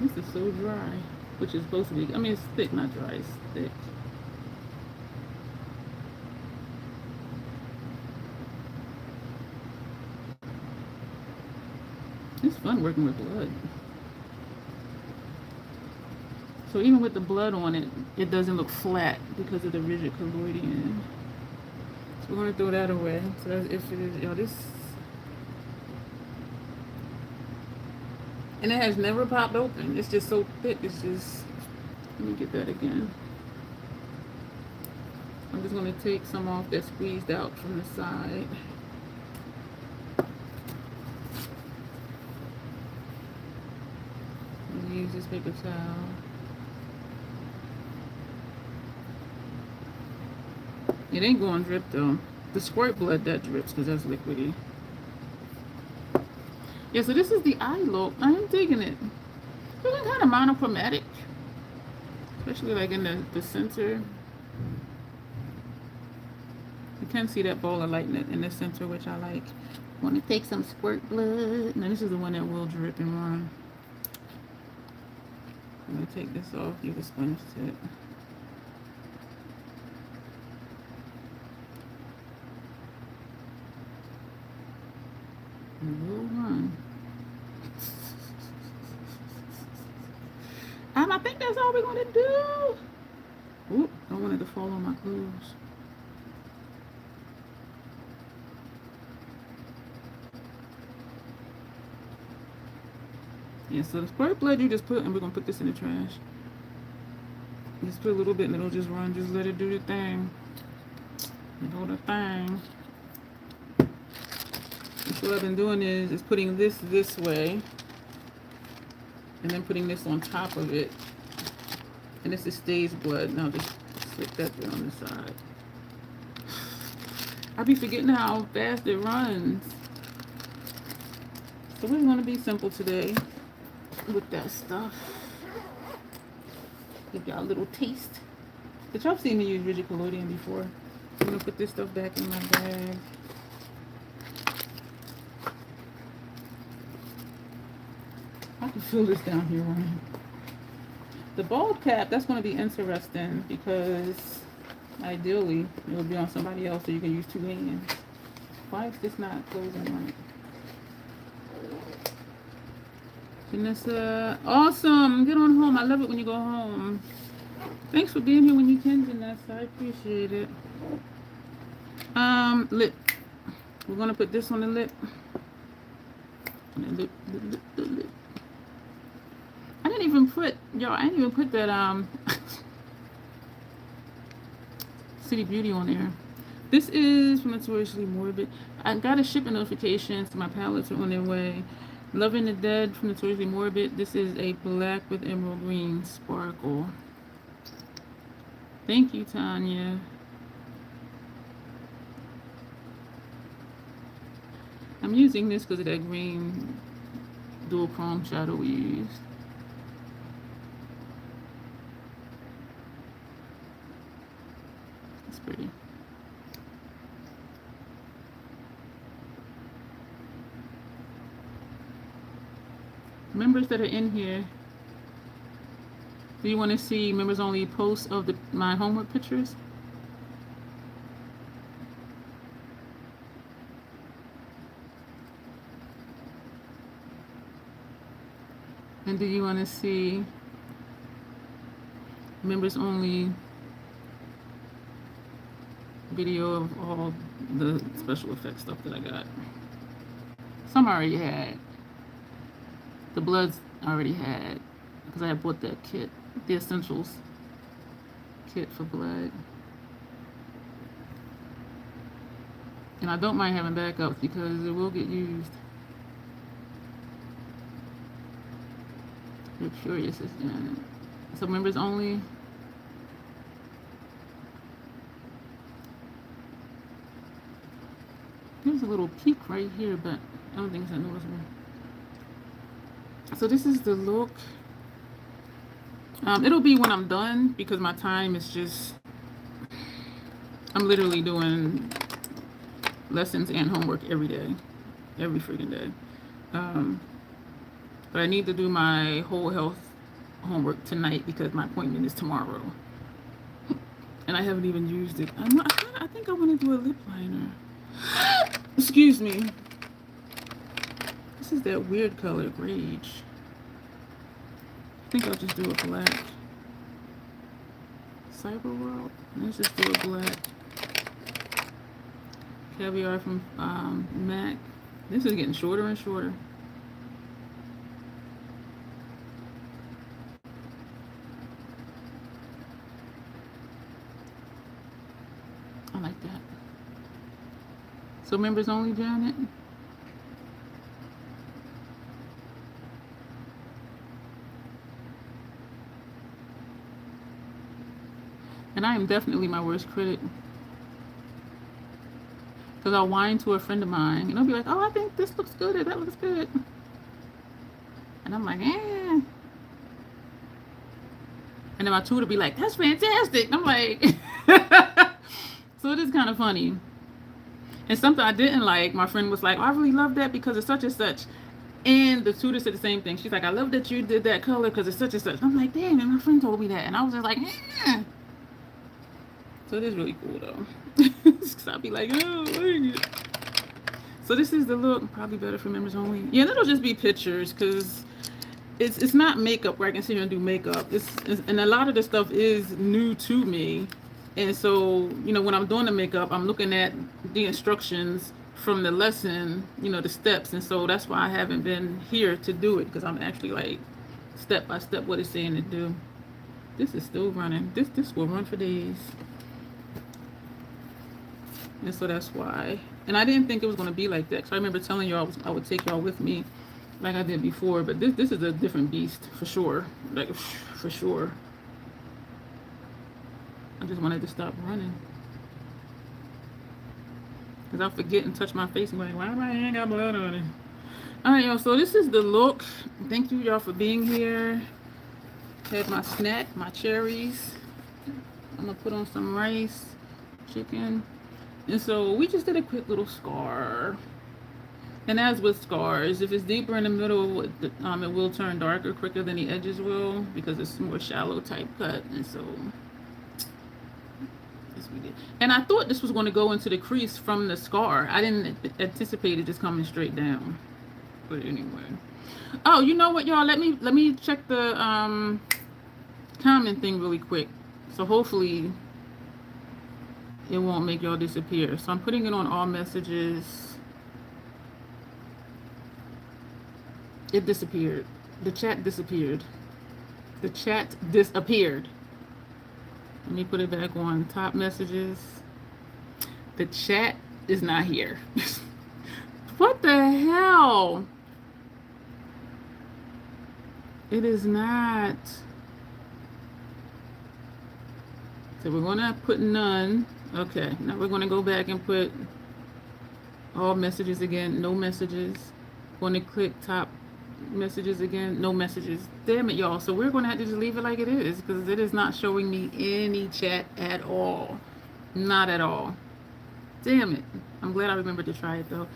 This is so dry, which is supposed to be, I mean, it's thick, not dry, it's thick. It's fun working with blood. So even with the blood on it, it doesn't look flat because of the rigid colloidal. We're gonna throw that away. So that's if it is, yo, this, and it has never popped open. It's just so thick. It's just, let me get that again. I'm just gonna take some off that squeezed out from the side. Use this paper towel. It ain't going to drip though. The squirt blood that drips because that's liquidy. Yeah, so this is the eye look. I am digging it. Feeling kind of monochromatic, especially like in the center. You can see that ball of light in the center, which I like. Want to take some squirt blood. Now this is the one that will drip and run. I'm going to take this off, use a sponge tip. And we'll run. I think that's all we're going to do. Oop, I wanted to fall on my clothes. Yeah, so the squirt blood you just put, and we're gonna put this in the trash. Just put a little bit and it'll just run. Just let it do the thing. Do the thing. And so what I've been doing is putting this way, and then putting this on top of it. And this is stage blood. Now just stick that there on the side. I be forgetting how fast it runs. So we're gonna be simple today with that stuff. Give y'all a little taste. But y'all seen me use rigid collodion before. I'm gonna put this stuff back in my bag. I can feel this down here running. The bald cap, that's gonna be interesting because ideally it will be on somebody else so you can use two hands. Why is this not closing right? Janessa, awesome. Get on home. I love it when you go home. Thanks for being here when you can, Janessa. I appreciate it. Lip. We're gonna put this on the lip. The lip. I didn't even put, y'all. I didn't even put that City Beauty on there. This is from Notoriously Morbid. I got a shipping notification, so my palettes are on their way. Loving the Dead from Notoriously Morbid. This is a black with emerald green sparkle. Thank you, Tanya. I'm using this because of that green dual chrome shadow we used. It's pretty. Members that are in here, do you want to see members only posts of my homework pictures? And do you want to see members only video of all the special effects stuff that I got? Some I already had. The bloods I already had because I had bought that kit, the essentials kit for blood. And I don't mind having backups because it will get used. You're curious as Janet. So members only. There's a little peak right here, but I don't think it's that noticeable. So this is the look. It'll be when I'm done because my time is just, I'm literally doing lessons and homework every day, every freaking day. But I need to do my whole health homework tonight because my appointment is tomorrow. And I haven't even used it. I think I want to do a lip liner. Excuse me. This is that weird color, Rage. I think I'll just do a black. Cyber World. Let's just do a black. Caviar from MAC. This is getting shorter and shorter. I like that. So members only, Janet? And I am definitely my worst critic. Because I'll whine to a friend of mine and I'll be like, oh, I think this looks good or that looks good. And I'm like, eh. And then my tutor be like, that's fantastic. And I'm like, so it is kind of funny. And something I didn't like, my friend was like, oh, I really love that because it's such and such. And the tutor said the same thing. She's like, I love that you did that color because it's such and such. I'm like, damn, and my friend told me that. And I was just like, eh. So it is really cool though. Because I'll be like, oh. So this is the look. Probably better for members only. Yeah, that'll just be pictures because it's not makeup where I can sit here and do makeup. And a lot of the stuff is new to me. And so, you know, when I'm doing the makeup, I'm looking at the instructions from the lesson, you know, the steps. And so that's why I haven't been here to do it, because I'm actually like step by step what it's saying to do. This is still running. This will run for days. And so that's why. And I didn't think it was going to be like that. So I remember telling y'all I would take y'all with me like I did before. But this is a different beast for sure. Like, for sure. I just wanted to stop running. Because I'll forget and touch my face and be like, why my hand got blood on it? Alright, y'all. So this is the look. Thank you, y'all, for being here. Had my snack, my cherries. I'm going to put on some rice, chicken. And so we just did a quick little scar. And as with scars, if it's deeper in the middle, it will turn darker quicker than the edges will, because it's more shallow type cut. And so this we did. And I thought this was going to go into the crease from the scar. I didn't anticipate it just coming straight down. But anyway. Oh, you know what, y'all? Let me check the comment thing really quick. So hopefully it won't make y'all disappear. So I'm putting it on all messages. It disappeared. The chat disappeared. The chat disappeared. Let me put it back on top messages. The chat is not here. What the hell? It is not. So we're gonna put none. Okay, now we're gonna go back and put all messages again. No messages. Going to click top messages again. No messages. Damn it, y'all. So we're gonna have to just leave it like it is, because it is not showing me any chat at all. Not at all. Damn it. I'm glad I remembered to try it though.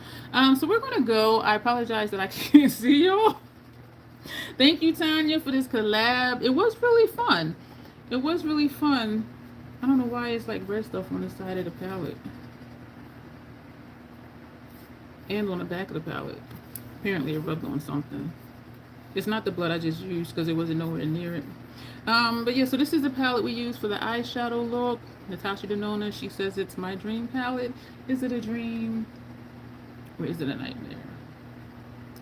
So we're gonna go. I apologize that I can't see y'all. Thank you, Tanya, for this collab. It was really fun. It was really fun. I don't know why it's like red stuff on the side of the palette. And on the back of the palette. Apparently it rubbed on something. It's not the blood I just used because it wasn't nowhere near it. But yeah, so this is the palette we use for the eyeshadow look. Natasha Denona, she says it's my dream palette. Is it a dream? Or is it a nightmare?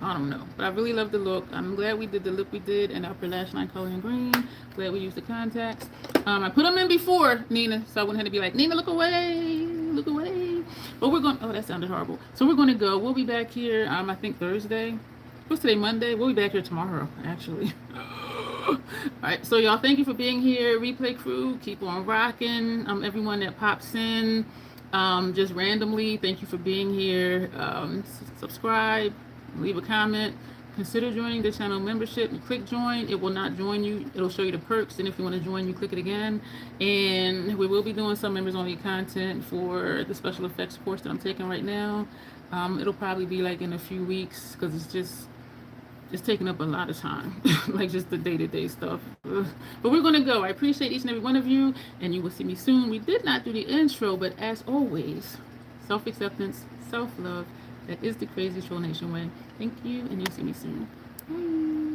I don't know, but I really love the look. I'm glad we did the look we did and upper lash line color in green. Glad we used the contacts. I put them in before Nina, so I wouldn't have to be like, Nina, look away, look away. But we're going, oh, that sounded horrible. So we're going to go. We'll be back here, I think Thursday. What's today, Monday? We'll be back here tomorrow, actually. All right, so y'all, thank you for being here. Replay crew, keep on rocking. Everyone that pops in just randomly, thank you for being here. Subscribe. Leave a comment. Consider joining the channel membership. You click join. It will not join you. It'll show you the perks. And if you want to join, you click it again. And we will be doing some members only content for the special effects course that I'm taking right now. It'll probably be like in a few weeks, because it's taking up a lot of time, like just the day-to-day stuff. But we're going to go. I appreciate each and every one of you, and you will see me soon. We did not do the intro, but as always, self-acceptance, self-love. That is the Crazy Troll Nation way. Thank you, and you'll see me soon. Bye.